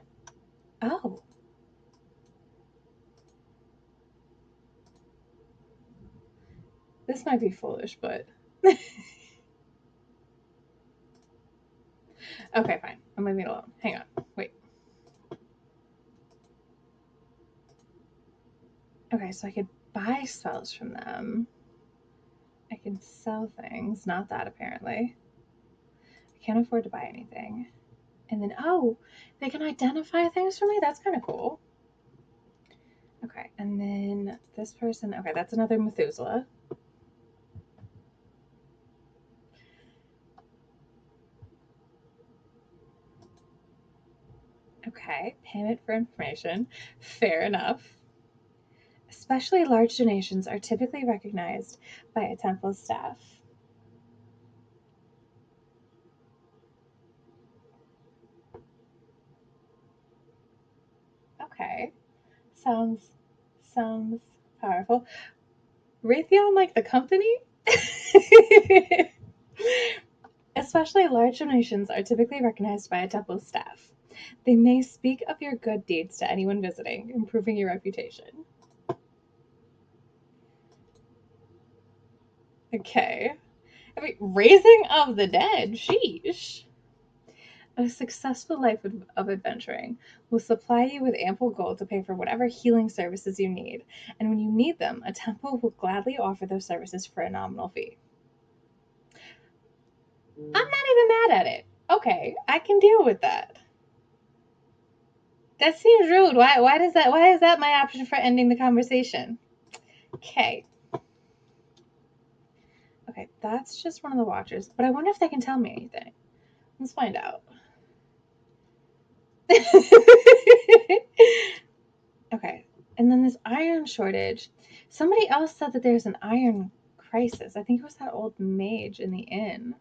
S1: Oh, this might be foolish, but. Okay, fine. I'm leaving it alone. Hang on. Wait. Okay, so I could buy spells from them. I can sell things. Not that, apparently. I can't afford to buy anything. And then, oh, they can identify things for me? That's kind of cool. Okay, and then this person. Okay, that's another Methuselah. Okay, payment for information. Fair enough. Especially large donations are typically recognized by a temple staff. Okay, sounds powerful. Raytheon like the company? Especially large donations are typically recognized by a temple staff. They may speak of your good deeds to anyone visiting, improving your reputation. Okay. I mean, raising of the dead. Sheesh. A successful life of adventuring will supply you with ample gold to pay for whatever healing services you need. And when you need them, a temple will gladly offer those services for a nominal fee. I'm not even mad at it. Okay, I can deal with that. That seems rude. Why is that my option for ending the conversation? Okay. Okay, that's just one of the watchers. But I wonder if they can tell me anything. Let's find out. Okay. And then this iron shortage. Somebody else said that there's an iron crisis. I think it was that old mage in the inn.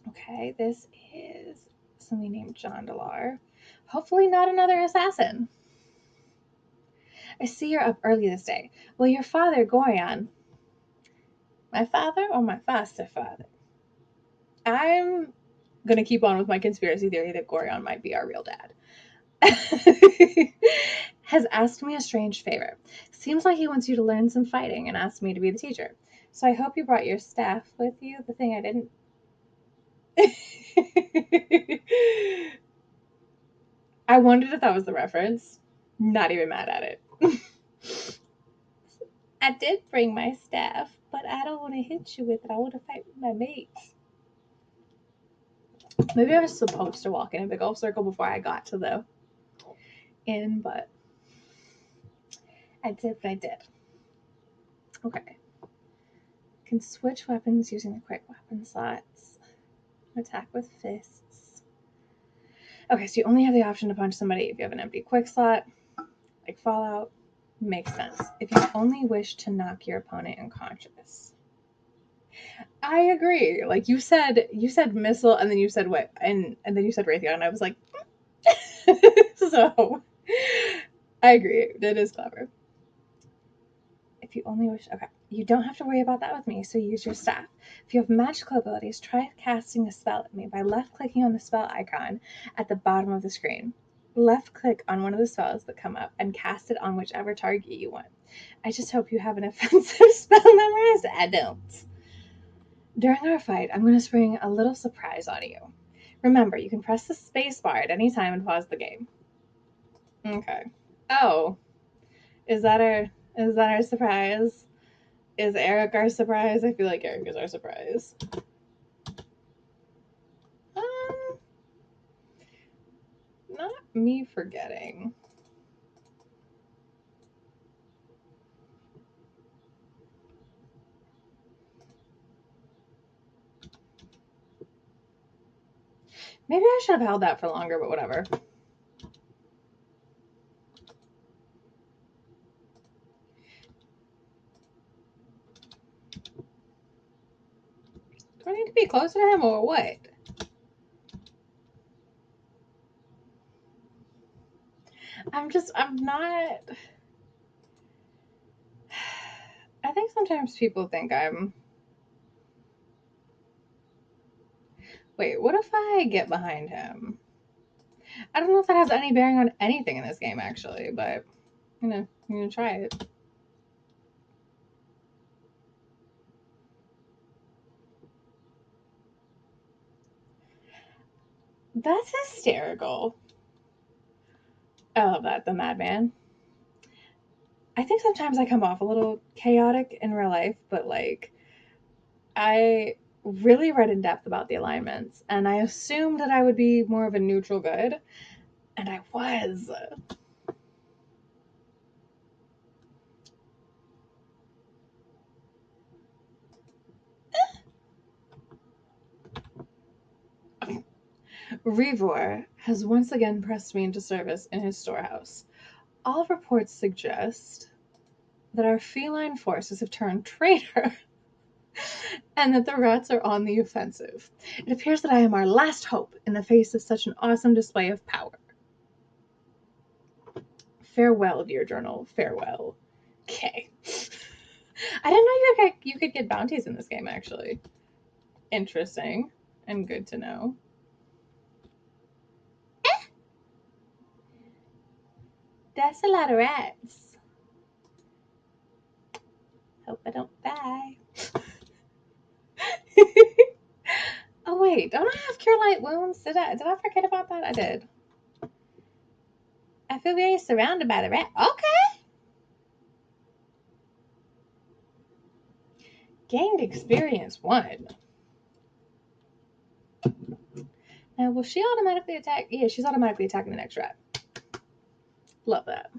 S1: Okay, this is somebody named John Delar. Hopefully not another assassin. I see you're up early this day. Well, your father, Gorion. My father or my foster father? I'm gonna keep on with my conspiracy theory that Gorion might be our real dad. Has asked me a strange favor. Seems like he wants you to learn some fighting and asked me to be the teacher. So I hope you brought your staff with you. The thing I didn't. I wondered if that was the reference. Not even mad at it. I did bring my staff, but I don't want to hit you with it. I want to fight with my mates. Maybe I was supposed to walk in a big old circle before I got to the inn, but I did what I did. Okay. Can switch weapons using the quick weapon slots. Attack with fists. Okay, so you only have the option to punch somebody if you have an empty quick slot, like Fallout. Makes sense. If you only wish to knock your opponent unconscious. I agree. Like you said missile, and then you said what, and then you said Raytheon, and I was like, so I agree. That is clever. If you only wish, okay, you don't have to worry about that with me. So use your staff. If you have magical abilities, try casting a spell at me by left clicking on the spell icon at the bottom of the screen. Left click on one of the spells that come up and cast it on whichever target you want. I just hope you have an offensive spell memorized. I don't. During our fight, I'm going to spring a little surprise on you. Remember, you can press the space bar at any time and pause the game. Okay. Oh, is that our surprise? Is Eric our surprise? I feel like Eric is our surprise. Um, Not me forgetting. Maybe I should have held that for longer, but whatever. Do I need to be closer to him or what? I'm not. I think sometimes people think I'm. Wait, what if I get behind him? I don't know if that has any bearing on anything in this game, actually, but I'm gonna try it. That's hysterical. I love that, the madman. I think sometimes I come off a little chaotic in real life, but like I really read in depth about the alignments and I assumed that I would be more of a neutral good, and I was. Revor has once again pressed me into service in his storehouse. All reports suggest that our feline forces have turned traitor and that the rats are on the offensive. It appears that I am our last hope in the face of such an awesome display of power. Farewell, dear journal. Farewell. Okay. I didn't know you could get bounties in this game, actually. Interesting and good to know. That's a lot of rats. Hope I don't die. Oh wait, don't I have cure light wounds? Did I forget about that? I did. I feel very surrounded by the rat. Okay. Gained experience 1. Now will she automatically attack? Yeah, she's automatically attacking the next rat. Love that.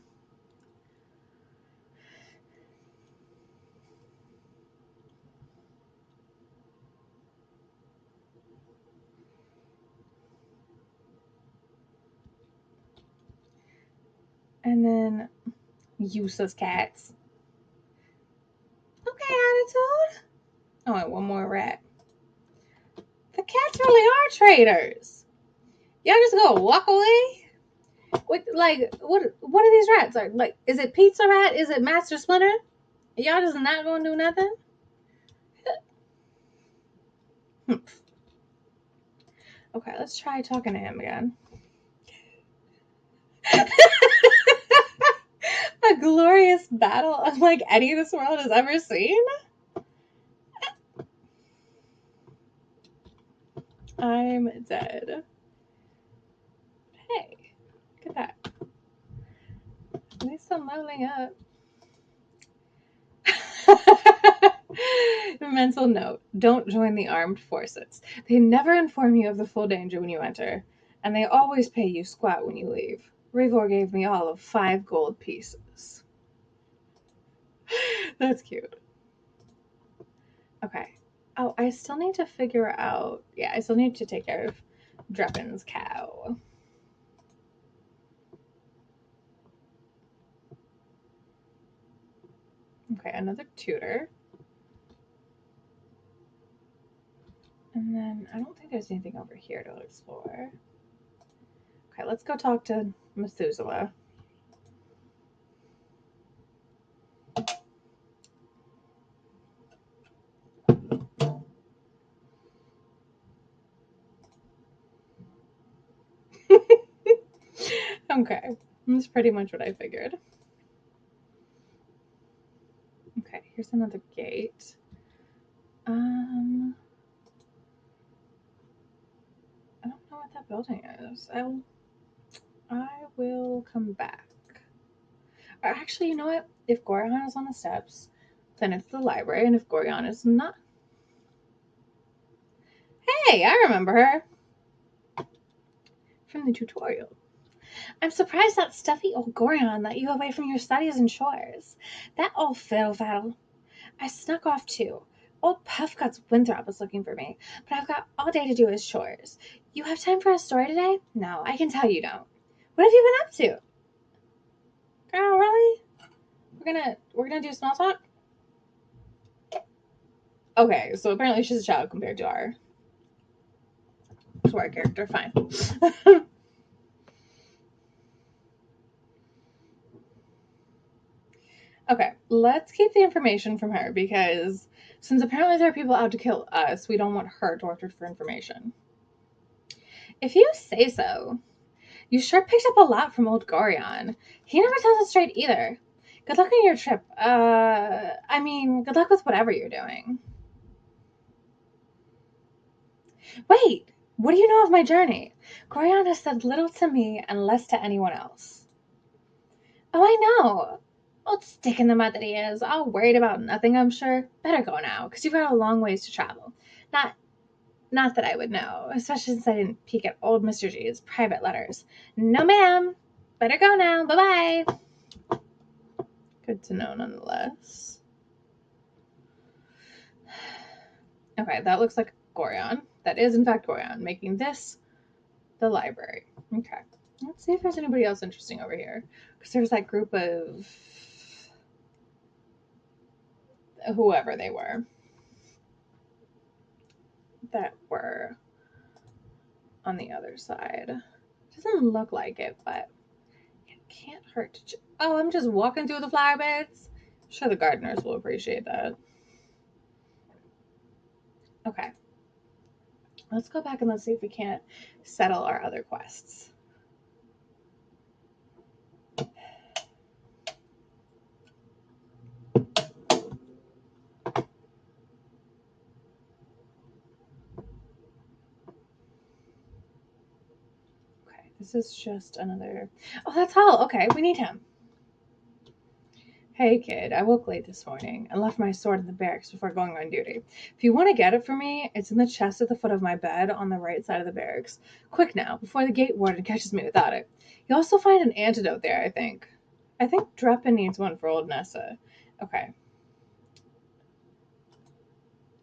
S1: And then useless cats. Okay, attitude. Oh, and one more rat. The cats really are traitors. Y'all just gonna walk away? What are these rats? Like, is it Pizza Rat? Is it Master Splinter? Y'all just not gonna do nothing? Okay, let's try talking to him again. A glorious battle unlike any this world has ever seen? I'm dead. Hey, look at that. At least I'm leveling up. Mental note: don't join the armed forces. They never inform you of the full danger when you enter, and they always pay you squat when you leave. Rivor gave me all of 5 gold pieces. That's cute. Okay. Oh, I still need to figure out. Yeah, I still need to take care of Drepin's cow. Okay, another tutor. And then I don't think there's anything over here to explore. Okay, let's go talk to Methuselah. Okay, that's pretty much what I figured. Okay, here's another gate. I don't know what that building is. I will come back. Or actually, you know what? If Gorion is on the steps, then it's the library, and if Gorion is not, hey, I remember her from the tutorial. I'm surprised that stuffy old Gorion let you away from your studies and chores. That old fiddle-faddle. I snuck off too. Old Puffguts Winthrop was looking for me, but I've got all day to do his chores. You have time for a story today? No, I can tell you don't. What have you been up to? Girl, really? We're gonna do small talk? Okay, so apparently she's a child compared to our character. Fine. Okay, let's keep the information from her because since apparently there are people out to kill us, we don't want her tortured for information. If you say so. You sure picked up a lot from old Gorion. He never tells us straight either. Good luck on your trip. Good luck with whatever you're doing. Wait, what do you know of my journey? Gorion has said little to me and less to anyone else. Oh, I know. Old stick in the mud that he is, all worried about nothing, I'm sure. Better go now, because you've got a long ways to travel. Not not that I would know, especially since I didn't peek at old Mr. G's private letters. No, ma'am. Better go now. Bye-bye. Good to know nonetheless. Okay, that looks like Gorion. That is, in fact, Gorion, making this the library. Okay. Let's see if there's anybody else interesting over here. Because there's that group of whoever they were that were on the other side. Doesn't look like it, but it can't hurt to. Oh, I'm just walking through the flower beds. I'm sure the gardeners will appreciate that. Okay. Let's go back and let's see if we can't settle our other quests. This is just another. Oh, that's Hal. Okay, we need him. Hey, kid, I woke late this morning and left my sword in the barracks before going on duty. If you want to get it for me, it's in the chest at the foot of my bed on the right side of the barracks. Quick now, before the gate warden catches me without it. You'll also find an antidote there, I think. I think Dreppen needs one for old Nessa. Okay.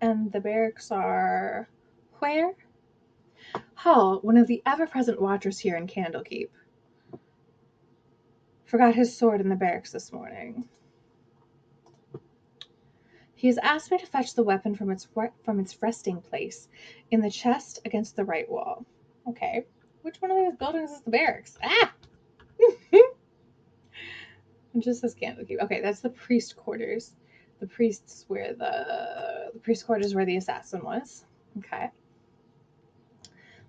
S1: And the barracks are where? Hall, one of the ever-present watchers here in Candlekeep. Forgot his sword in the barracks this morning. He has asked me to fetch the weapon from its resting place in the chest against the right wall. Okay. Which one of these buildings is the barracks? Ah! It just says Candlekeep. Okay, that's the priest quarters. The priest's where the priest quarters where the assassin was. Okay.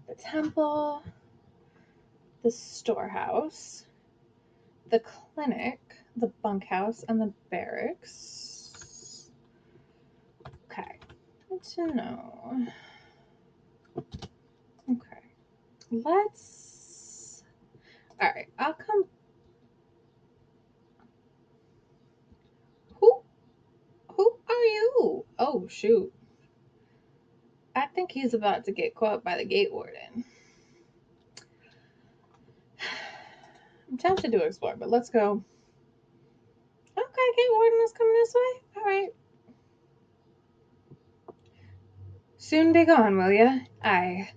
S1: The temple, the storehouse, the clinic, the bunkhouse, and the barracks. Okay. Good to know. Okay. Let's. Alright, I'll come. Who? Who are you? Oh, shoot. I think he's about to get caught by the gate warden. I'm tempted to explore, but let's go. Okay, gate warden is coming this way. Alright. Soon be gone, will ya? Aye.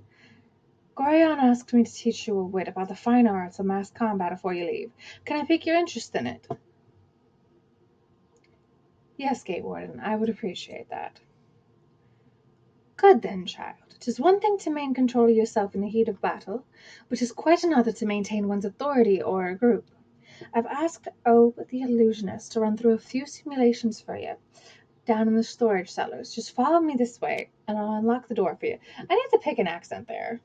S1: Gorion asked me to teach you a wit about the fine arts of mass combat before you leave. Can I pique your interest in it? Yes, gate warden, I would appreciate that. Good then, child. 'Tis one thing to maintain control of yourself in the heat of battle, but 'tis quite another to maintain one's authority o'er a group. I've asked the illusionist to run through a few simulations for you down in the storage cellars. Just follow me this way, and I'll unlock the door for you. I need to pick an accent there.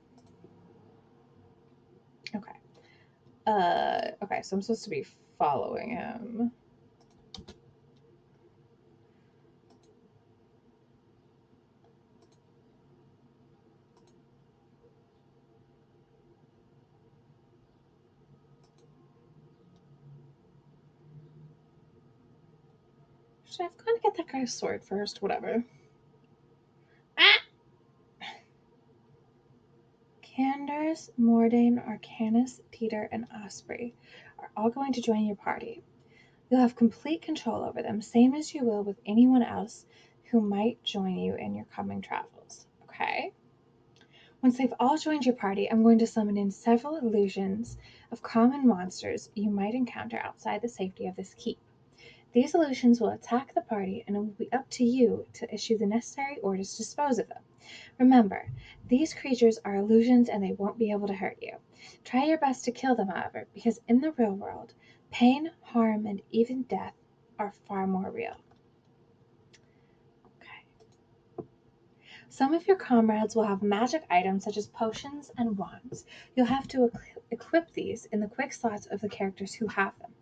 S1: Okay. Okay, so I'm supposed to be following him. Should I have gone to get that guy's sword first? Whatever. Ah! Canders, Mordain, Arcanus, Teeter, and Osprey are all going to join your party. You'll have complete control over them, same as you will with anyone else who might join you in your coming travels. Okay? Once they've all joined your party, I'm going to summon in several illusions of common monsters you might encounter outside the safety of this keep. These illusions will attack the party, and it will be up to you to issue the necessary orders to dispose of them. Remember, these creatures are illusions and they won't be able to hurt you. Try your best to kill them, however, because in the real world, pain, harm, and even death are far more real. Okay. Some of your comrades will have magic items such as potions and wands. You'll have to equip these in the quick slots of the characters who have them.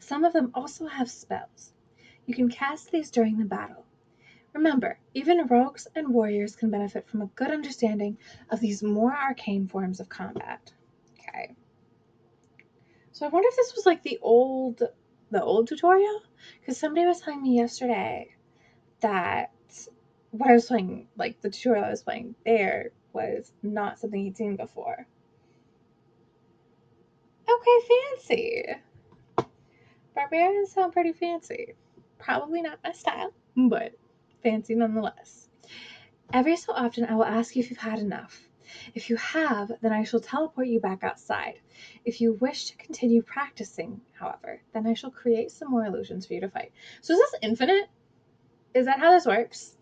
S1: Some of them also have spells. You can cast these during the battle. Remember, even rogues and warriors can benefit from a good understanding of these more arcane forms of combat. Okay. So I wonder if this was like the old tutorial? Because somebody was telling me yesterday that what I was playing, like the tutorial I was playing there, was not something he'd seen before. Okay, fancy. Barbarians sound pretty fancy. Probably not my style, but fancy nonetheless. Every so often I will ask you if you've had enough. If you have, then I shall teleport you back outside. If you wish to continue practicing, however, then I shall create some more illusions for you to fight. So is this infinite? Is that how this works?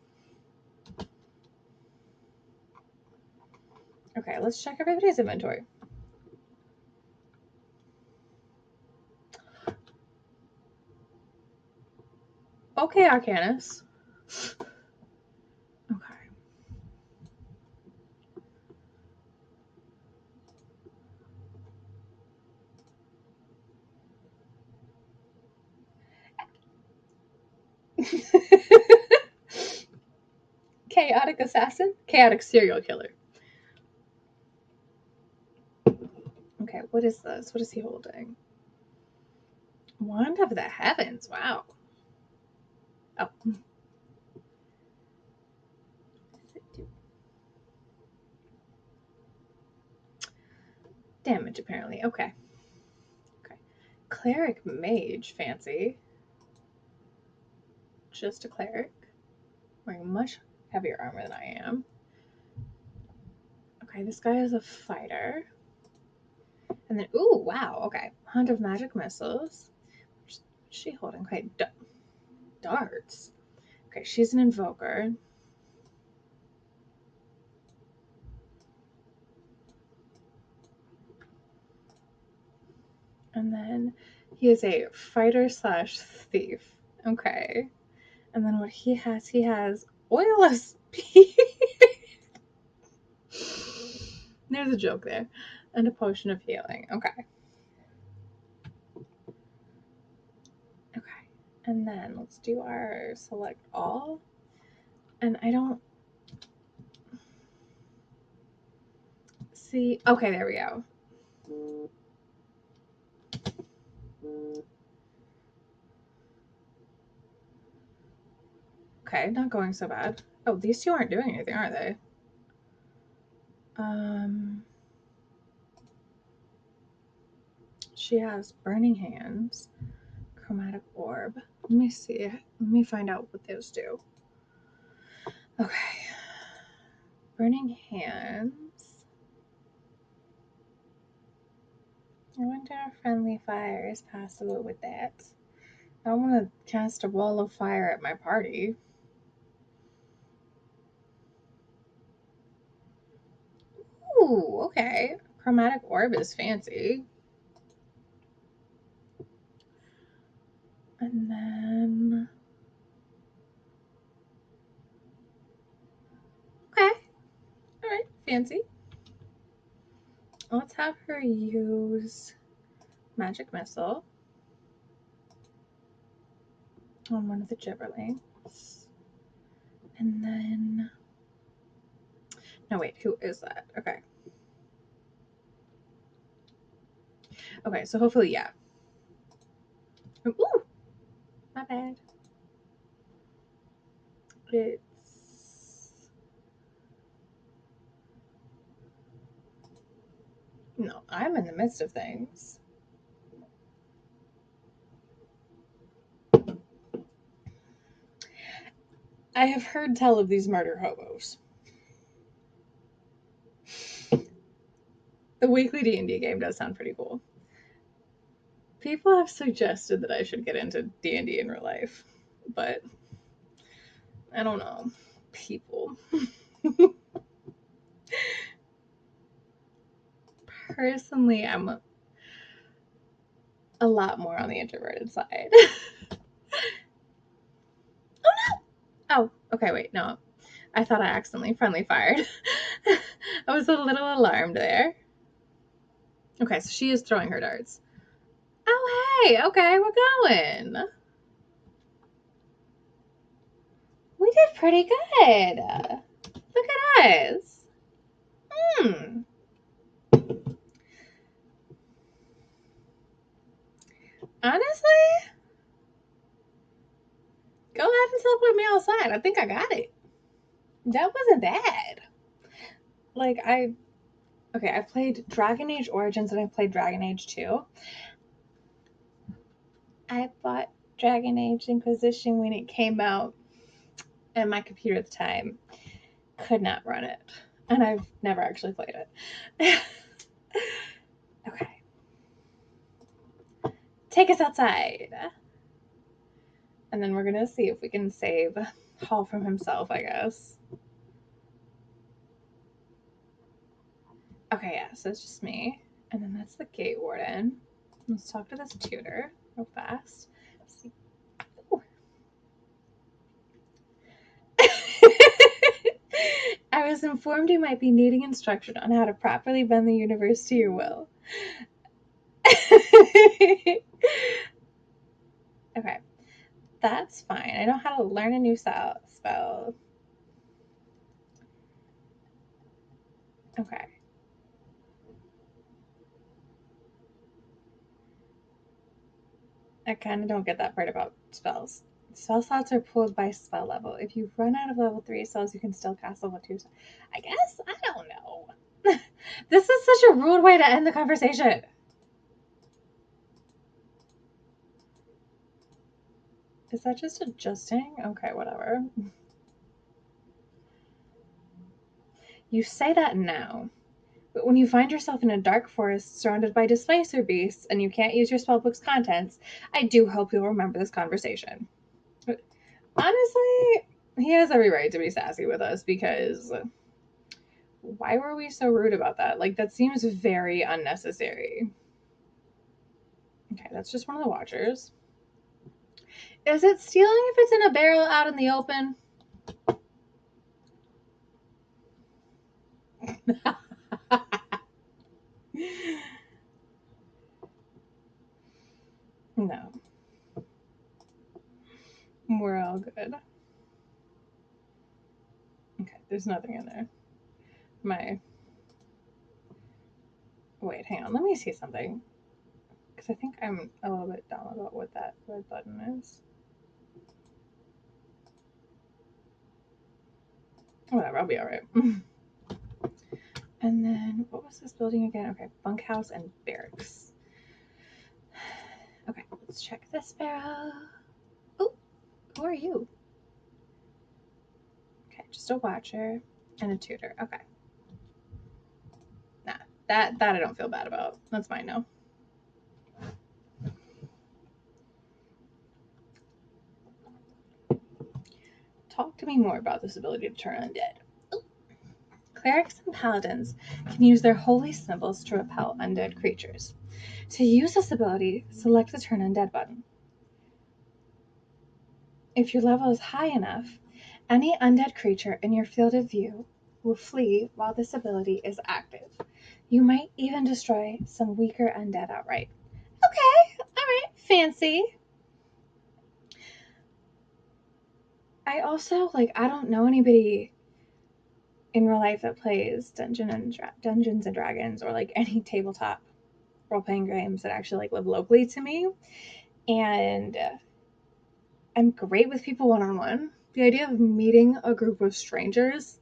S1: Okay, let's check everybody's inventory. Okay, Arcanus. Okay. Chaotic assassin, chaotic serial killer. Okay, What is this? What is he holding? Wand of the Heavens. Wow. Oh. Damage, apparently. Okay. Okay. Cleric Mage. Fancy. Just a cleric. Wearing much heavier armor than I am. Okay, this guy is a fighter. And then, ooh, wow, okay. Hunt of Magic Missiles. What's she holding? Okay, darts. Okay, she's an invoker. And then he is a fighter slash thief. Okay. And then what he has oil of speed. There's a joke there. And a potion of healing. Okay. Okay. And then let's do our select all. And I don't see. Okay, there we go. Okay, not going so bad. Oh, these two aren't doing anything, are they? She has burning hands, chromatic orb. Let me see. Let me find out what those do. Okay. Burning hands. I wonder if friendly fire is possible with that. I want to cast a wall of fire at my party. Ooh, okay. Chromatic orb is fancy. And then. Okay. Alright, fancy. Let's have her use Magic Missile on one of the gibberlings. And then. No, wait, who is that? Okay. Okay, so hopefully, yeah. Ooh! My bad. It's. No, I'm in the midst of things. I have heard tell of these murder hobos. The weekly D&D game does sound pretty cool. People have suggested that I should get into D&D in real life, but I don't know. People. Personally, I'm a lot more on the introverted side. Oh no! Oh, okay, wait, no. I thought I accidentally friendly fired. I was a little alarmed there. Okay, so she is throwing her darts. Oh, hey, okay, we're going. We did pretty good. Look at us. Honestly, go ahead and teleport me outside. I think I got it. That wasn't bad. Like, I've played Dragon Age Origins and I played Dragon Age 2. I bought Dragon Age Inquisition when it came out, and my computer at the time could not run it. And I've never actually played it. Okay. Take us outside. And then we're going to see if we can save Hall from himself, I guess. Okay, yeah, so it's just me. And then that's the gate warden. Let's talk to this tutor real fast. I was informed you might be needing instruction on how to properly bend the universe to your will. Okay, that's fine. I know how to learn a new spell. Okay. I kind of don't get that part about spells. Spell slots are pulled by spell level. If you run out of level 3 spells, you can still cast level 2. I guess? I don't know. This is such a rude way to end the conversation. Is that just adjusting? Okay, whatever. You say that now. But when you find yourself in a dark forest surrounded by displacer beasts and you can't use your spellbook's contents, I do hope you'll remember this conversation. Honestly, he has every right to be sassy with us because why were we so rude about that? Like, that seems very unnecessary. Okay, that's just one of the watchers. Is it stealing if it's in a barrel out in the open? No, we're all good. Okay, there's nothing in there. My. Wait, hang on. Let me see something. Because I think I'm a little bit dumb about what that red button is. Whatever, I'll be alright. And then, what was this building again? Okay, bunkhouse and barracks. Okay, let's check this barrel. Oh, who are you? Okay, just a watcher and a tutor. Okay. Nah, that I don't feel bad about. That's fine now. Talk to me more about this ability to turn undead. Ooh. Clerics and paladins can use their holy symbols to repel undead creatures. To use this ability, select the Turn Undead button. If your level is high enough, any undead creature in your field of view will flee while this ability is active. You might even destroy some weaker undead outright. Okay, alright, fancy. I also, I don't know anybody in real life that plays Dungeons and Dragons or any tabletop role playing games that actually live locally to me, and I'm great with people one on one. The idea of meeting a group of strangers,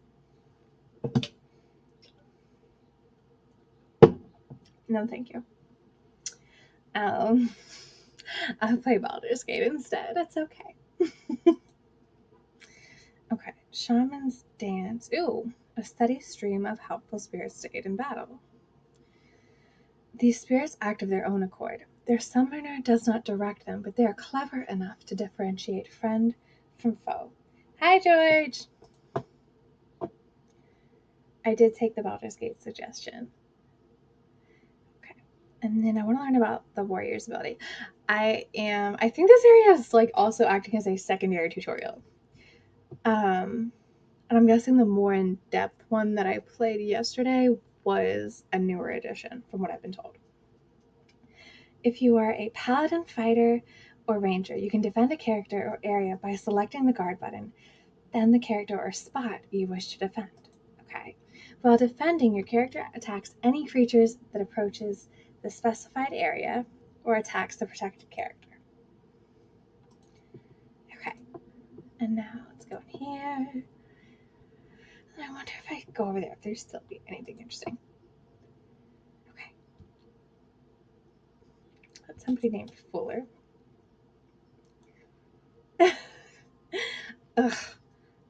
S1: no, thank you. Um, I'll play Baldur's Gate instead. It's okay. Okay, Shaman's Dance. Ooh, a steady stream of helpful spirits to aid in battle. These spirits act of their own accord. Their summoner does not direct them, but they are clever enough to differentiate friend from foe. Hi, George! I did take the Baldur's Gate suggestion. Okay. And then I want to learn about the warrior's ability. I think this area is also acting as a secondary tutorial. And I'm guessing the more in-depth one that I played yesterday was a newer edition, from what I've been told. If you are a paladin, fighter, or ranger, you can defend a character or area by selecting the guard button, then the character or spot you wish to defend. Okay. While defending, your character attacks any creatures that approaches the specified area or attacks the protected character. Okay. And now let's go in here. I wonder if I go over there, if there's still be anything interesting. Okay. That's somebody named Fuller. Ugh.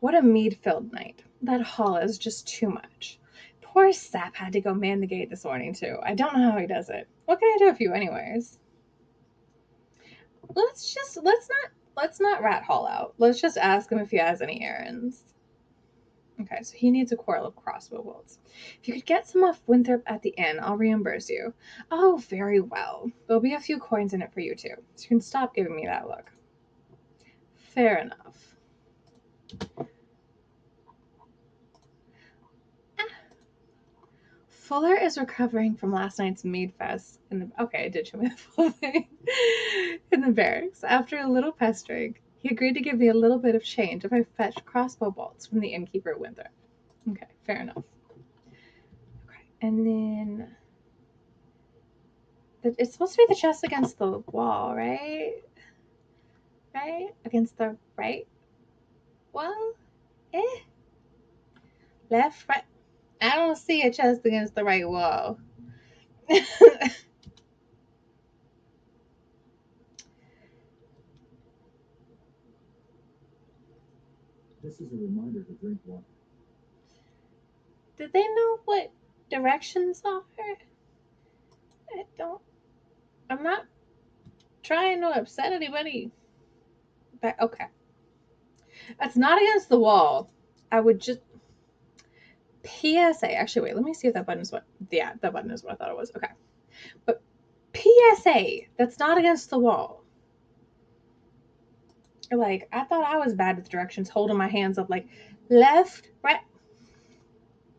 S1: What a mead-filled night. That hall is just too much. Poor Sap had to go man the gate this morning, too. I don't know how he does it. What can I do for you anyways? Let's not rat Hall out. Let's just ask him if he has any errands. Okay, so he needs a quarrel of crossbow bolts. If you could get some off Winthrop at the inn, I'll reimburse you. Oh, very well. There'll be a few coins in it for you too, so you can stop giving me that look. Fair enough. Fuller is recovering from last night's mead fest okay, I did show me the full thing. In the barracks. After a little pestering, he agreed to give me a little bit of change if I fetched crossbow bolts from the innkeeper at Winthrop. Okay, fair enough. Okay, and then it's supposed to be the chest against the wall, right? right? Against the right wall? Eh? Left, right? I don't see a chest against the right wall.
S3: This is a reminder to drink water.
S1: Did they know what directions are? I don't. I'm not trying to upset anybody. But okay. That's not against the wall. I would just. PSA. Actually, wait. Let me see if that button is what. Yeah, that button is what I thought it was. Okay. But PSA. That's not against the wall. Like, I thought I was bad with directions, holding my hands up like left, right.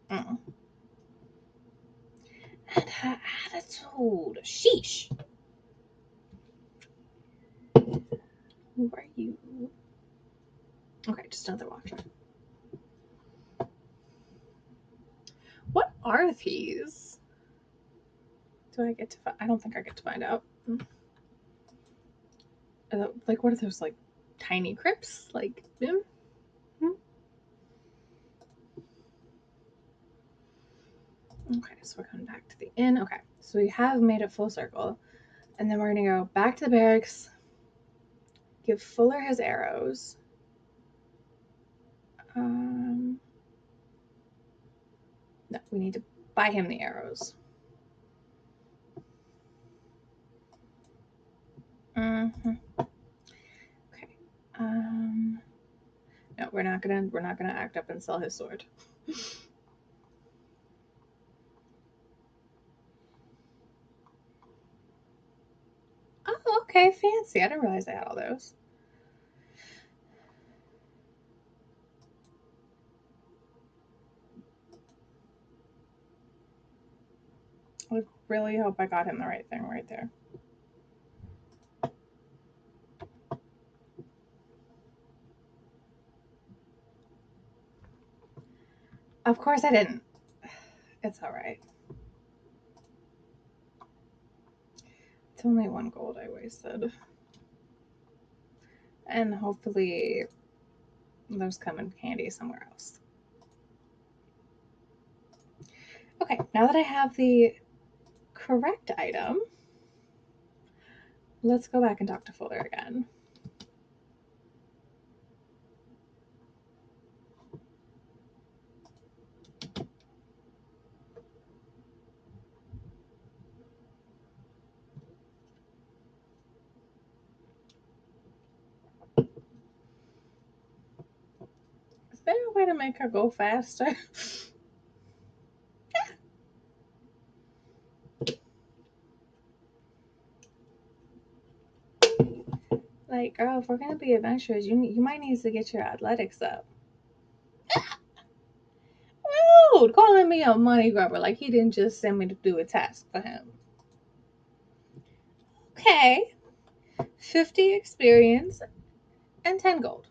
S1: Mm. And her attitude. Sheesh. Who are you? Okay, just another watcher. What are these? Do I get to? I don't think I get to find out. Like, what are those? Like, tiny crypts? Like, hmm? Okay, so we're coming back to the inn. Okay, so we have made it full circle, and then we're gonna go back to the barracks. Give Fuller his arrows. Um, no, we need to buy him the arrows. Mm-hmm. Okay. No, we're not gonna act up and sell his sword. Oh, okay, fancy. I didn't realize I had all those. I really hope I got him the right thing right there. Of course I didn't. It's all right. It's only 1 gold I wasted. And hopefully those come in handy somewhere else. Okay, now that I have the correct item, let's go back and talk to Fuller again. Is there a way to make her go faster? Like, girl, if we're gonna be adventurers, you might need to get your athletics up. Rude, calling me a money grubber like he didn't just send me to do a task for him. Okay, 50 experience and 10 gold.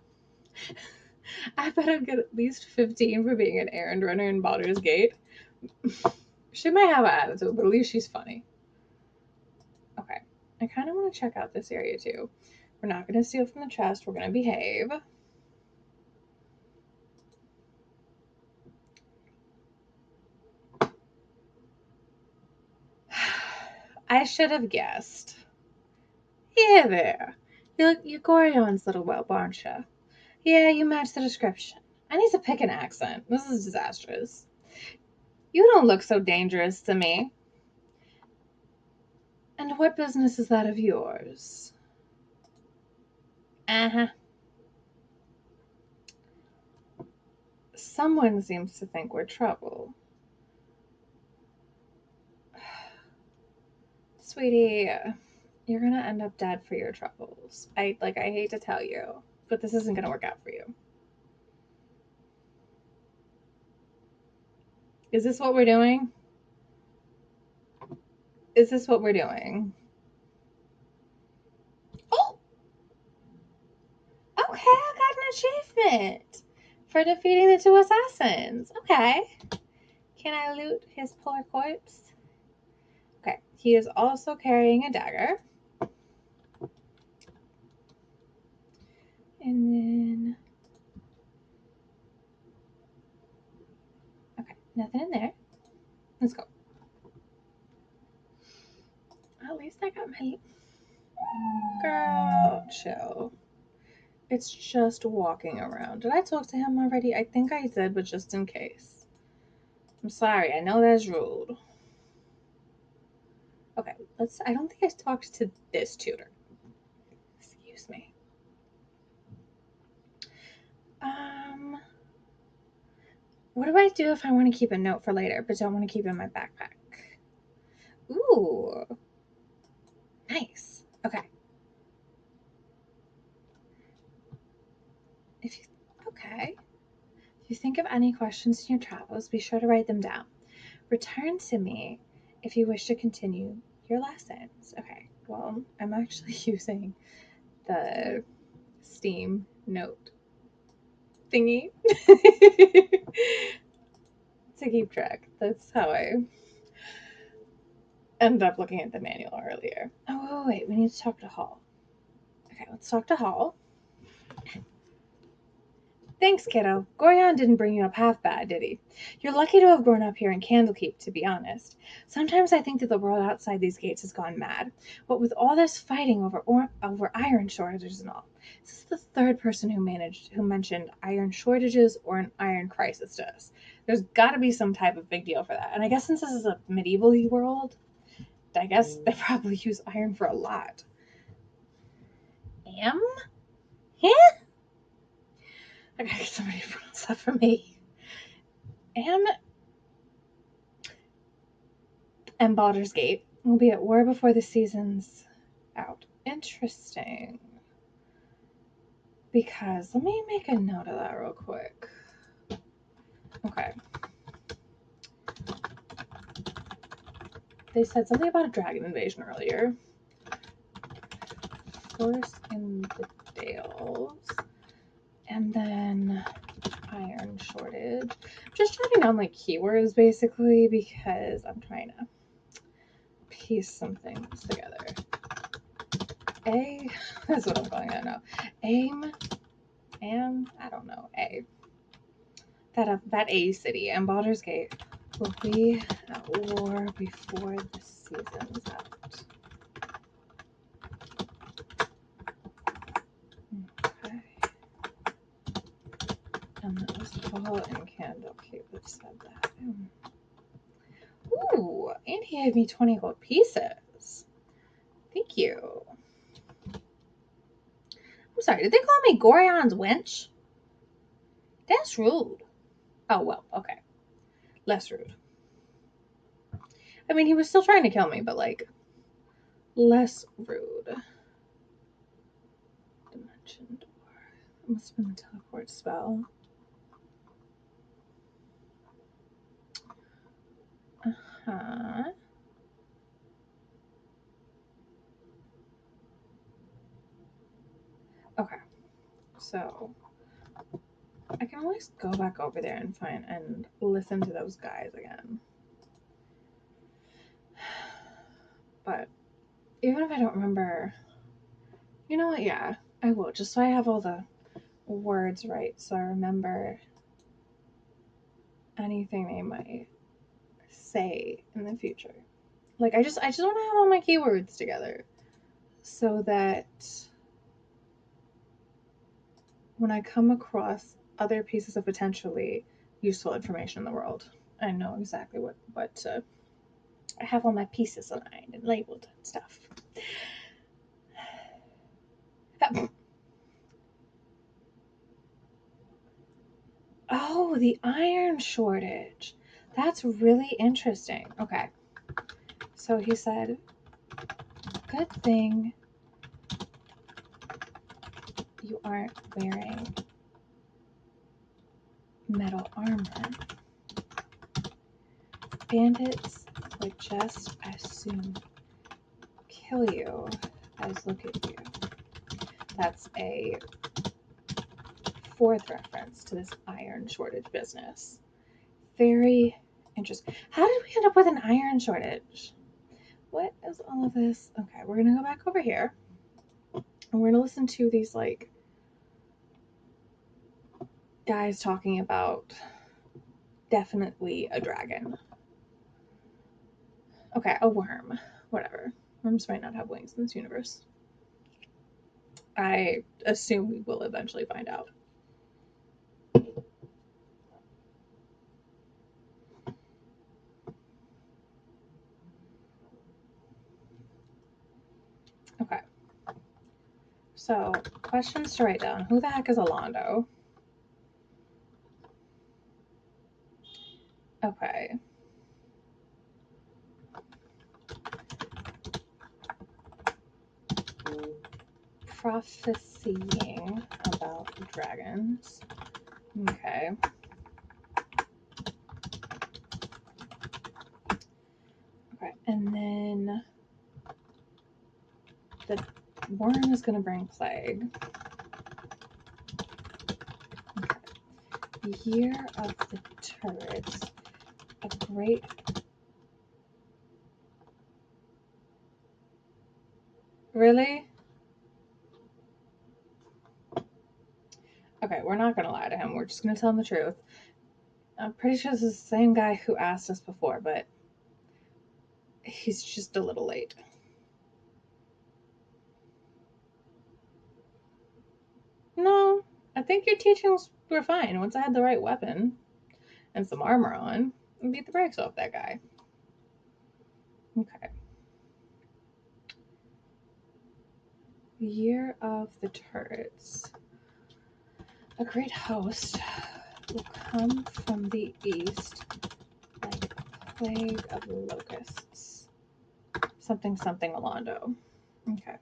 S1: I better get at least 15 for being an errand runner in Baldur's Gate. She might have an attitude, but at least she's funny. Okay, I kind of want to check out this area too. We're not going to steal from the chest. We're going to behave. I should have guessed. Yeah, there. You're Gorion's little whelp, aren't you? Yeah, you match the description. I need to pick an accent. This is disastrous. You don't look so dangerous to me. And what business is that of yours? Uh-huh. Someone seems to think we're trouble. Sweetie, you're gonna end up dead for your troubles. I hate to tell you, but this isn't gonna work out for you. Is this what we're doing? Is this what we're doing? Oh, okay, I got an achievement for defeating the two assassins. Okay. Can I loot his poor corpse? Okay. He is also carrying a dagger. And then, okay, nothing in there. Let's go. At least I got my girl. Chill. It's just walking around. Did I talk to him already? I think I did, but just in case. I'm sorry. I know that's rude. Okay, let's. I don't think I talked to this tutor. Excuse me. What do I do if I want to keep a note for later, but don't want to keep it in my backpack? Ooh, nice. Okay. If you okay, if you think of any questions in your travels, be sure to write them down. Return to me if you wish to continue your lessons. Okay. Well, I'm actually using the Steam note thingy to keep track. That's how I ended up looking at the manual earlier. Oh, wait, we need to talk to Hall. Okay, let's talk to Hall. Thanks, kiddo. Gorion didn't bring you up half bad, did he? You're lucky to have grown up here in Candlekeep, to be honest. Sometimes I think that the world outside these gates has gone mad. What with all this fighting over iron shortages and all. This is the third person who mentioned iron shortages or an iron crisis to us. There's got to be some type of big deal for that. And I guess since this is a medieval world, I guess they probably use iron for a lot. Am? Yeah? I gotta get somebody to pronounce that for me. Am and Baldur's Gate will be at war before the season's out. Interesting. Because, let me make a note of that real quick. Okay. They said something about a dragon invasion earlier. Force in the Dales. And then iron shortage. Just jotting down like keywords basically because I'm trying to piece some things together. That's what I'm calling it now. I don't know, that A city and Baldur's Gate will be at war before the season's out. Okay. And that was Paul and Candlekeep that said that. Ooh, and he gave me 20 gold pieces. Thank you. I'm sorry, did they call me Gorion's wench? That's rude. Oh, well, okay. Less rude. I mean, he was still trying to kill me, but, like, less rude. Dimension door. It must have been the teleport spell. Uh-huh. Okay. So I can always go back over there and find and listen to those guys again. But even if I don't remember, you know what? Yeah, I will. Just so I have all the words right, so I remember anything they might say in the future. Like I just want to have all my keywords together so that when I come across other pieces of potentially useful information in the world, I know exactly what to. I have all my pieces aligned and labeled and stuff. Oh, the iron shortage. That's really interesting. Okay. So he said, good thing you aren't wearing metal armor. Bandits would just as soon kill you as look at you. That's a fourth reference to this iron shortage business. Very interesting. How did we end up with an iron shortage? What is all of this? Okay, we're gonna go back over here and we're gonna listen to these like guys talking about definitely a dragon. Okay, a worm. Whatever. Worms might not have wings in this universe. I assume we will eventually find out. Okay. So, questions to write down. Who the heck is Alondo? Okay. Prophesying about dragons. Okay. Okay. And then the worm is going to bring plague. Okay. Year of the turrets. A great. Really? Okay, we're not going to lie to him. We're just going to tell him the truth. I'm pretty sure this is the same guy who asked us before, but he's just a little late. No, I think your teachings were fine. Once I had the right weapon and some armor on, I beat the brakes off that guy. Okay. Year of the turrets. A great host will come from the east like a plague of locusts. Something, something, Alondo. Okay.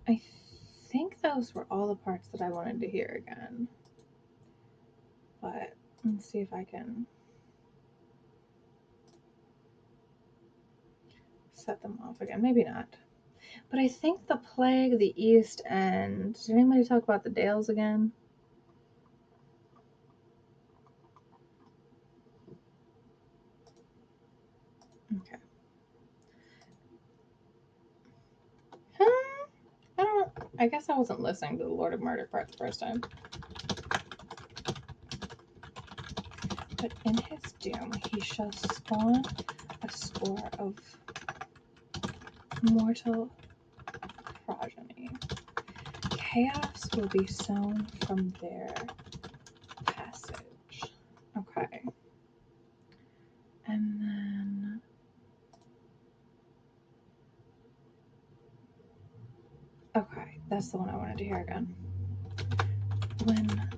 S1: I think those were all the parts that I wanted to hear again. But let's see if I can set them off again. Maybe not. But I think the plague, the east, and did anybody talk about the Dales again? Okay. I don't. I guess I wasn't listening to the Lord of Murder part the first time. But in his doom, he shall spawn a score of mortal progeny. Chaos will be sown from their passage. Okay. And then. Okay, that's the one I wanted to hear again. When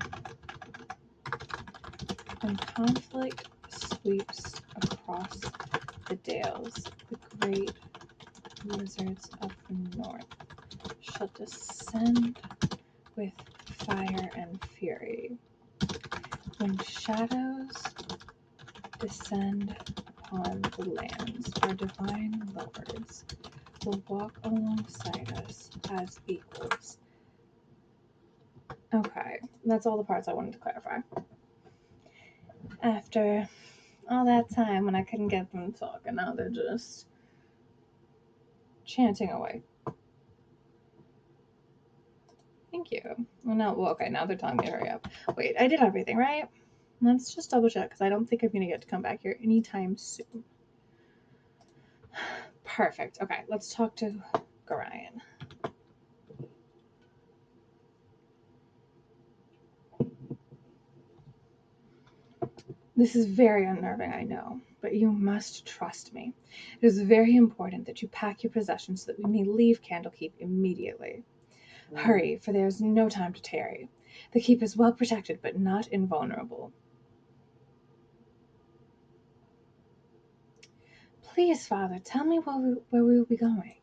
S1: conflict sweeps across the dales, the great lizards of the north shall descend with fire and fury. When shadows descend upon the lands, our divine lords will walk alongside us as equals. Okay, that's all the parts I wanted to clarify. After all that time when I couldn't get them to talk, and now they're just chanting away. Thank you. Okay, now they're telling me to hurry up. Wait, I did everything, right? Let's just double check, because I don't think I'm going to get to come back here anytime soon. Perfect. Okay, let's talk to Gorion. This is very unnerving, I know, but you must trust me. It is very important that you pack your possessions so that we may leave Candlekeep immediately. Hurry, for there is no time to tarry. The keep is well protected, but not invulnerable. Please, Father, tell me where we will be going.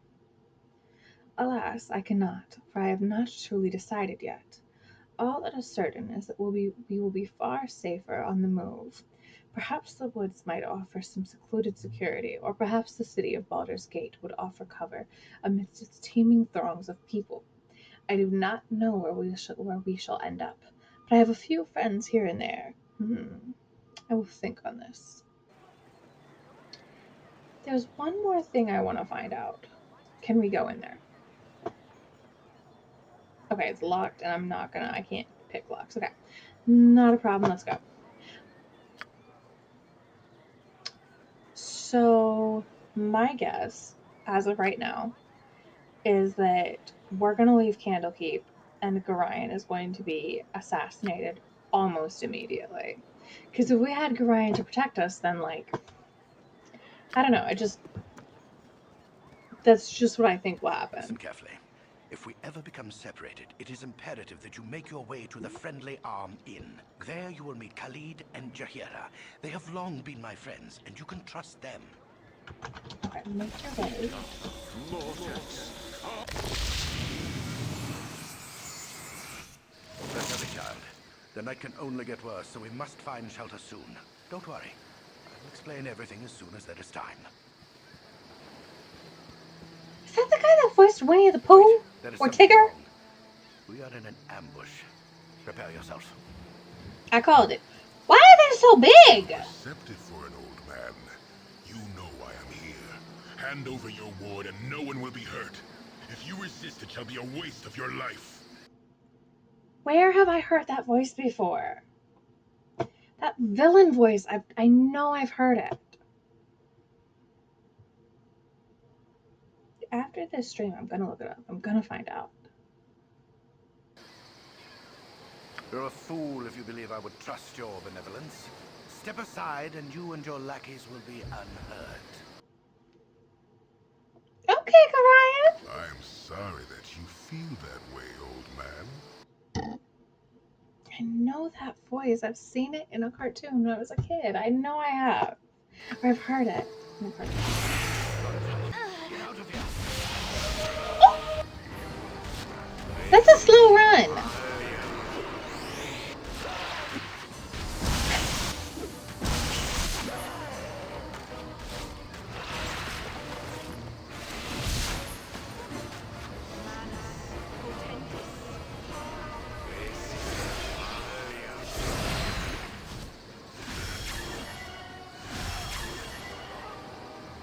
S1: Alas, I cannot, for I have not truly decided yet. All that is certain is that we will be far safer on the move. Perhaps the woods might offer some secluded security, or perhaps the city of Baldur's Gate would offer cover amidst its teeming throngs of people. I do not know where we shall end up, but I have a few friends here and there. I will think on this. There's one more thing I want to find out. Can we go in there? Okay, it's locked, and I can't pick locks. Okay, not a problem. Let's go. So, my guess, as of right now, is that we're going to leave Candlekeep and Gorion is going to be assassinated almost immediately. Because if we had Gorion to protect us, then, like, I don't know, that's just what I think will
S4: Listen
S1: happen.
S4: carefully. If we ever become separated, it is imperative that you make your way to the Friendly Arm Inn. There you will meet Khalid and Jahira. They have long been my friends, and you can trust them.
S1: Okay, make your way.
S4: Rest heavy, child. The night can only get worse, so we must find shelter soon. Don't worry. I'll explain everything as soon as there is time.
S1: Is that the guy that voiced Winnie the
S4: Wait,
S1: Pooh?
S4: there is
S1: Or
S4: something
S1: Tigger?
S4: wrong. We are in an ambush. Prepare yourself.
S1: I called it. Why are they so big?
S2: Perceptive for an old man. You know why I'm here. Hand over your ward and no one will be hurt. If you resist, it shall be a waste of your life.
S1: Where have I heard that voice before? That villain voice, I know I've heard it. After this stream, I'm gonna look it up. I'm gonna find out.
S4: You're a fool if you believe I would trust your benevolence. Step aside and you and your lackeys will be unhurt.
S1: Okay, Gorion.
S2: I'm sorry that you feel that way, old man.
S1: I know that voice. I've seen it in a cartoon when I was a kid. I know I have. Or I've heard it in a cartoon.
S4: Get out of here!
S1: Oh! That's a slow run.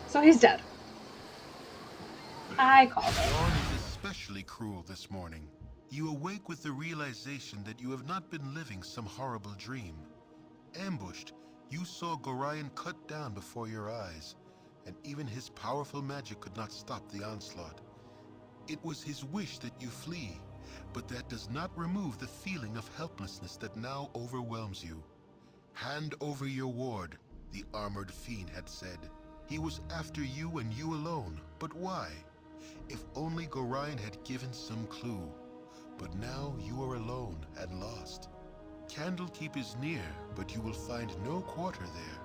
S1: So he's dead. I called it.
S2: Dawn is especially cruel this morning. You awake with the realization that you have not been living some horrible dream. Ambushed, you saw Gorion cut down before your eyes, and even his powerful magic could not stop the onslaught. It was his wish that you flee, but that does not remove the feeling of helplessness that now overwhelms you. Hand over your ward, the armored fiend had said. He was after you and you alone, but why? If only Gorion had given some clue. But now you are alone and lost. Candlekeep is near, but you will find no quarter there.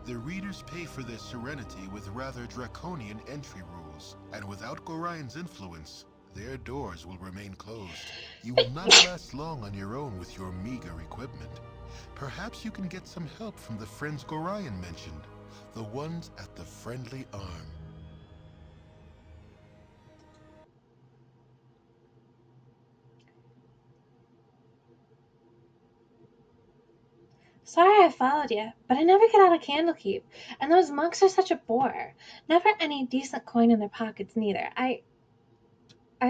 S2: The readers pay for their serenity with rather draconian entry rules, and without Gorion's influence, their doors will remain closed. You will not last long on your own with your meager equipment. Perhaps you can get some help from the friends Gorion mentioned, the ones at the Friendly Arm.
S1: Sorry I followed you, but I never get out of Candlekeep, and those monks are such a bore. Never any decent coin in their pockets, neither. I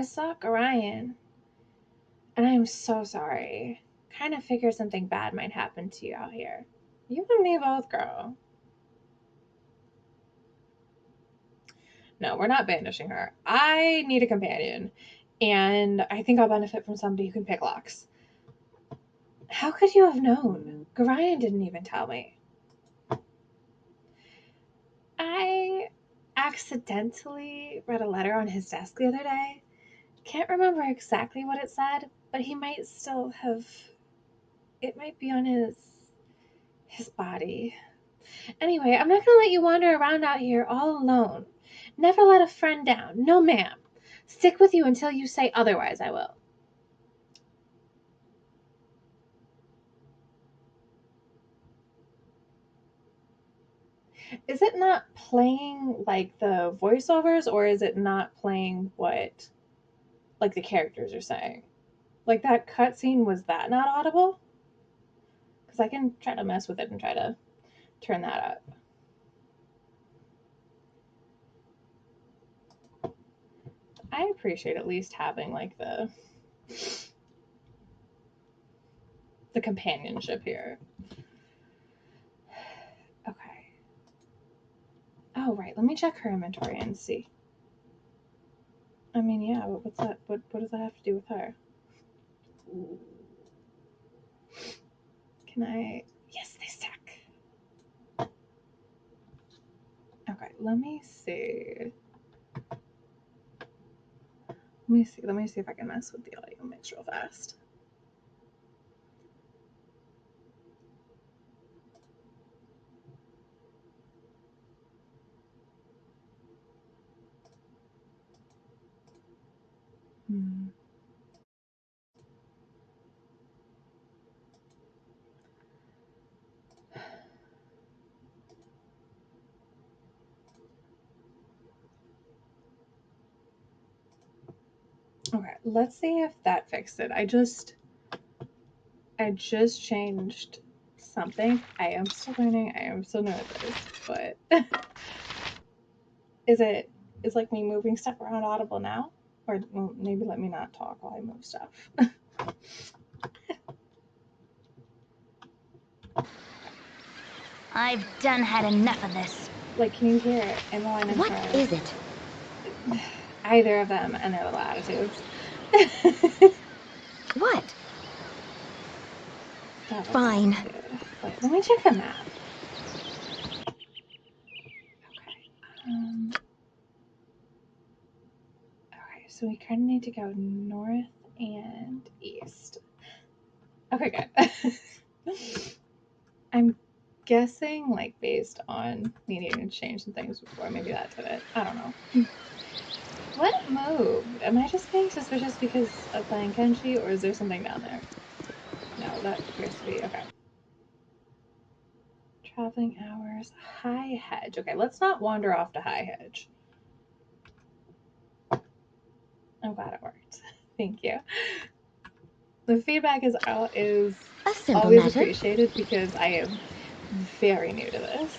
S1: saw Gorion, and I am so sorry. Kind of figured something bad might happen to you out here. You and me both, girl. No, we're not banishing her. I need a companion, and I think I'll benefit from somebody who can pick locks. How could you have known? Gorion didn't even tell me. I accidentally read a letter on his desk the other day. Can't remember exactly what it said, but he might still have. It might be on his body. Anyway, I'm not gonna let you wander around out here all alone. Never let a friend down. No, ma'am. Stick with you until you say otherwise, I will. Is it not playing like the voiceovers, or is it not playing what like the characters are saying? Like that cutscene, was that not audible? Because I can try to mess with it and try to turn that up. I appreciate at least having like the The companionship here. Okay. Oh, right. Let me check her inventory and see. I mean, yeah, what's that? What does that have to do with her? Can I? Yes, they stack. Okay, let me see. Let me see if I can mess with the audio mix real fast. Okay, let's see if that fixed it. I just changed something. I am still learning. I am still new at this, but is like me moving stuff around audible now? Or well, maybe let me not talk while I move stuff.
S5: I've done had enough of this.
S1: Like, can you hear it in the line of
S5: What
S1: her?
S5: is it?
S1: Either of them and their little attitudes.
S5: What?
S1: That
S5: Fine.
S1: attitude. Wait, let me check the map. Okay. Okay, so we kind of need to go north and east. Okay, good. I'm guessing, like, based on me needing to change some things before, maybe that did it. I don't know. What moved? Am I just being suspicious because of playing Kenshi, or is there something down there? No, that appears to be okay. Traveling hours. High Hedge. Okay, let's not wander off to High Hedge. I'm glad it worked. Thank you. The feedback is
S5: A simple
S1: always
S5: matter.
S1: appreciated because I am very new to this.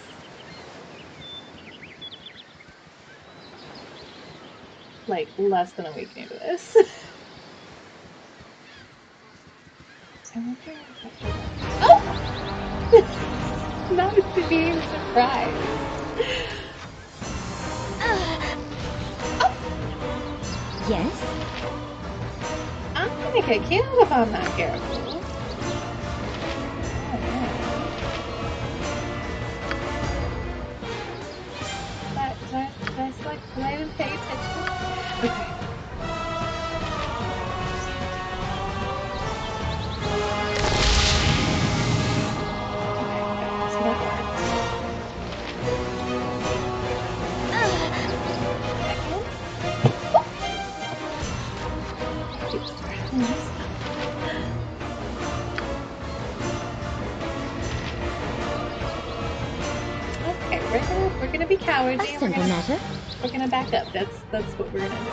S1: Like, less than a week new to this. I wonder if oh! Not being surprised.
S5: Yes?
S1: I'm gonna get killed if I'm not careful. Did I select? Did I even pay attention? Okay. So that worked. Okay, we're gonna be cowardly.
S5: A simple matter.
S1: We're gonna back up. That's what we're gonna do.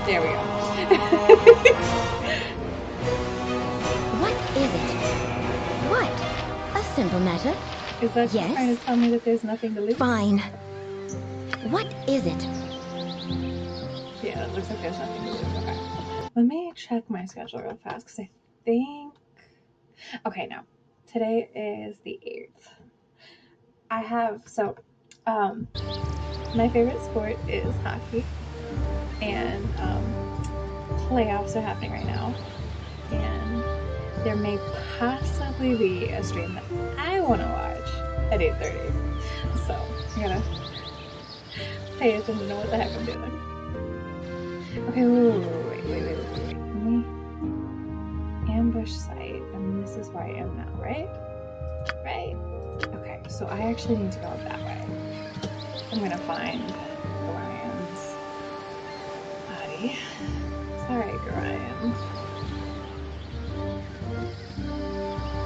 S1: There we go.
S5: What is it? What? A simple matter.
S1: Is that
S5: yes?
S1: trying to tell me that there's nothing to lose?
S5: Fine. What is it?
S1: Yeah, it looks like there's nothing to lose. Okay. Let me check my schedule real fast because I think. Okay, no. Today is the 8th. I have my favorite sport is hockey, and playoffs are happening right now, and there may possibly be a stream that I want to watch at 8:30. So I'm gonna pay attention to what the heck I'm doing. Okay, wait. Let me ambush site, and this is where I am now, right? Right. Okay, so I actually need to go that way. I'm gonna find Gorion's body. Sorry, Gorion.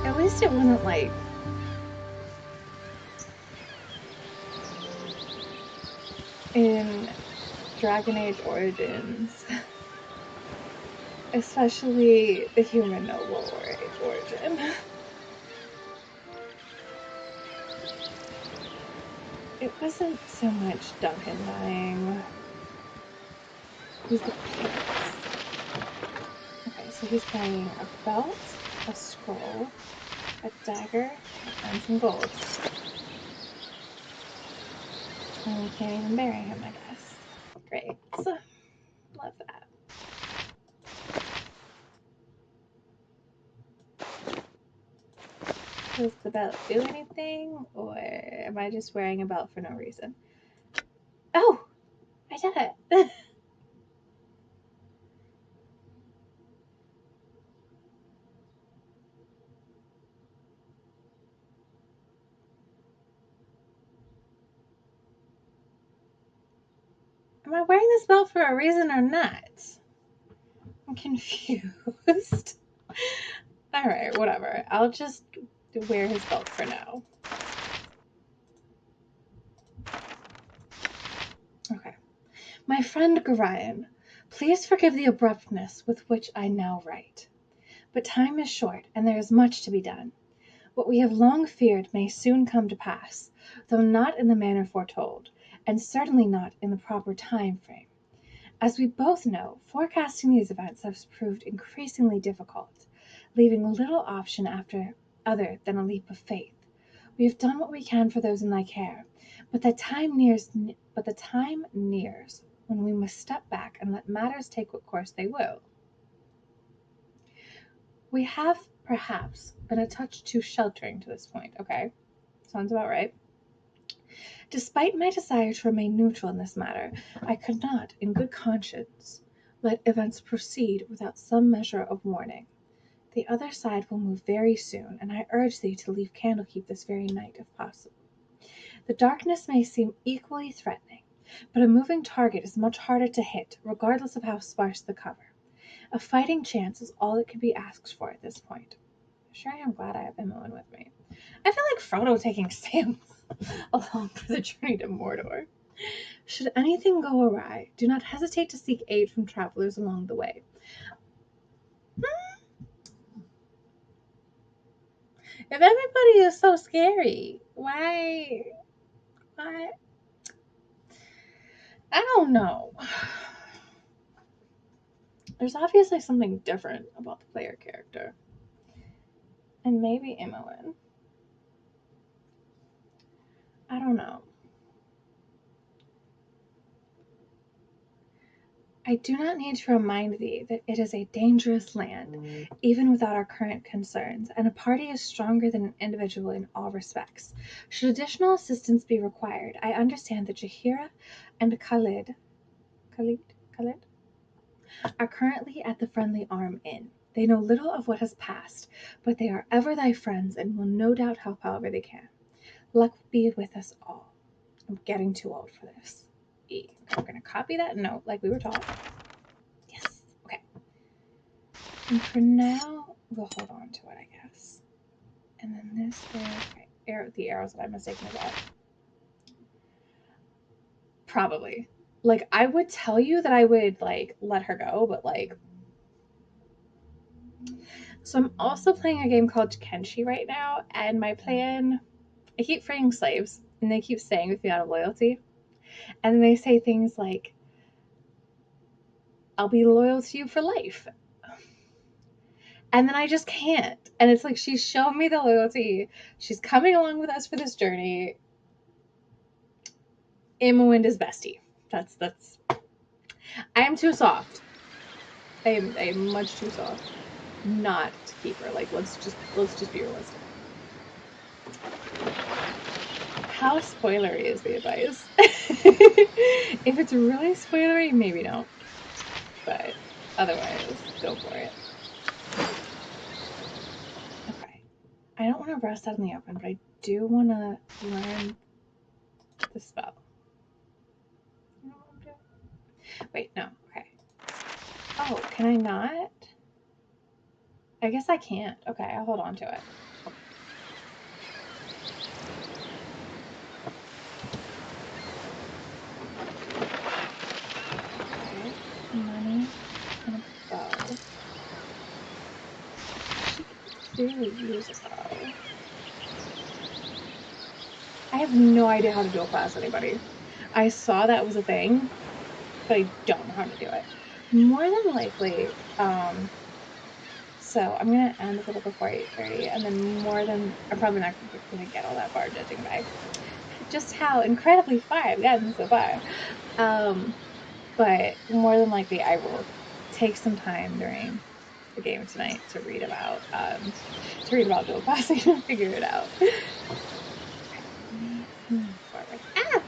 S1: At least it wasn't like in Dragon Age Origins, especially the human noble origin. It wasn't so much Duncan dying. It was the parents. Okay, so he's carrying a belt, a scroll, a dagger, and some gold. And we can't even bury him, I guess. Great. So, love that. Does the belt do anything, or am I just wearing a belt for no reason? Oh! I did it! Am I wearing this belt for a reason or not? I'm confused. Alright, whatever. I'll just wear his belt for now. Okay. My friend Gorion, please forgive the abruptness with which I now write. But time is short, and there is much to be done. What we have long feared may soon come to pass, though not in the manner foretold, and certainly not in the proper time frame. As we both know, forecasting these events has proved increasingly difficult, leaving little option after other than a leap of faith. We have done what we can for those in thy care, but the time nears when we must step back and let matters take what course they will. We have, perhaps, been a touch too sheltering to this point. Okay, sounds about right. Despite my desire to remain neutral in this matter, I could not, in good conscience, let events proceed without some measure of warning. The other side will move very soon, and I urge thee to leave Candlekeep this very night, if possible. The darkness may seem equally threatening, but a moving target is much harder to hit, regardless of how sparse the cover. A fighting chance is all that could be asked for at this point. Sure, I am glad I have Imoen with me. I feel like Frodo taking Sam along for the journey to Mordor. Should anything go awry, do not hesitate to seek aid from travelers along the way. If everybody is so scary, why? I don't know. There's obviously something different about the player character. And maybe Imoen. I don't know. I do not need to remind thee that it is a dangerous land, even without our current concerns, and a party is stronger than an individual in all respects. Should additional assistance be required, I understand that Jaheira and Khalid are currently at the Friendly Arm Inn. They know little of what has passed, but they are ever thy friends and will no doubt help however they can. Luck be with us all. I'm getting too old for this. We're going to copy that note like we were taught. Yes. Okay. And for now, we'll hold on to it, I guess. And then this is the arrows that I'm mistaken about. Probably. Like, I would tell you that I would, like, let her go, but, like... So I'm also playing a game called Kenshi right now, and my plan... I keep freeing slaves, and they keep staying with me out of loyalty. And they say things like, I'll be loyal to you for life. And then I just can't. And it's like, she's shown me the loyalty. She's coming along with us for this journey. Imoen is bestie. That's I am too soft. I am much too soft not to keep her. Like, let's just be realistic. How spoilery is the advice? If it's really spoilery, maybe don't. But otherwise, go for it. Okay. I don't want to rest out in the open, but I do want to learn the spell. You know what I'm doing? Wait, no. Okay. Oh, can I not? I guess I can't. Okay, I'll hold on to it. Okay, money and a bow. She could clearly use a bow. I have no idea how to dual class anybody. I saw that was a thing, but I don't know how to do it. More than likely, so I'm gonna end a little before 8:30, and then I'm probably not gonna get all that far, judging by just how incredibly far I've gotten so far. But more than likely, I will take some time during the game tonight to read about dual classing and figure it out. Let me move forward. Ah!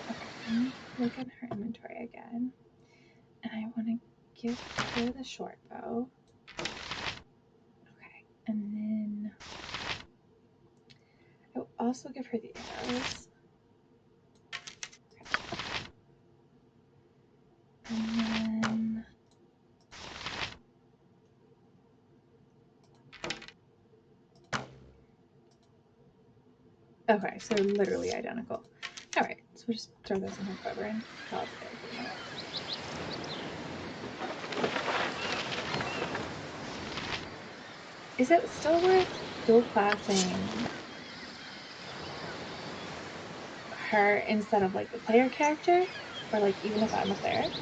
S1: Okay, let me look at her inventory again. And I want to give her the short bow. Okay, and then I will also give her the arrows. And then okay, so they're literally identical. Alright, so we'll just throw this in her quiver and call it a day for the night. Is it still worth dual classing her instead of like the player character? Or like even if I'm a cleric?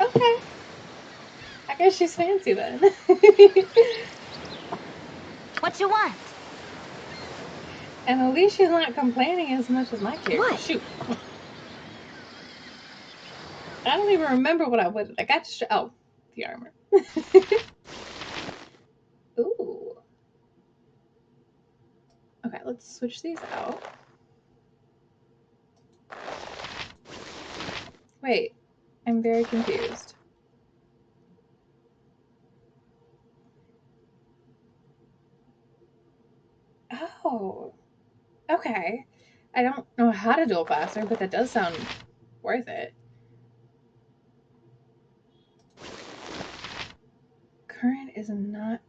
S1: Okay. I guess she's fancy then.
S5: What you want?
S1: And at least she's not complaining as much as my character.
S5: What?
S1: Shoot. I don't even remember what I wanted. I got to oh, the armor. Ooh. Okay, let's switch these out. Wait, I'm very confused. Oh, okay. I don't know how to dual class her, but that does sound worth it. Current is not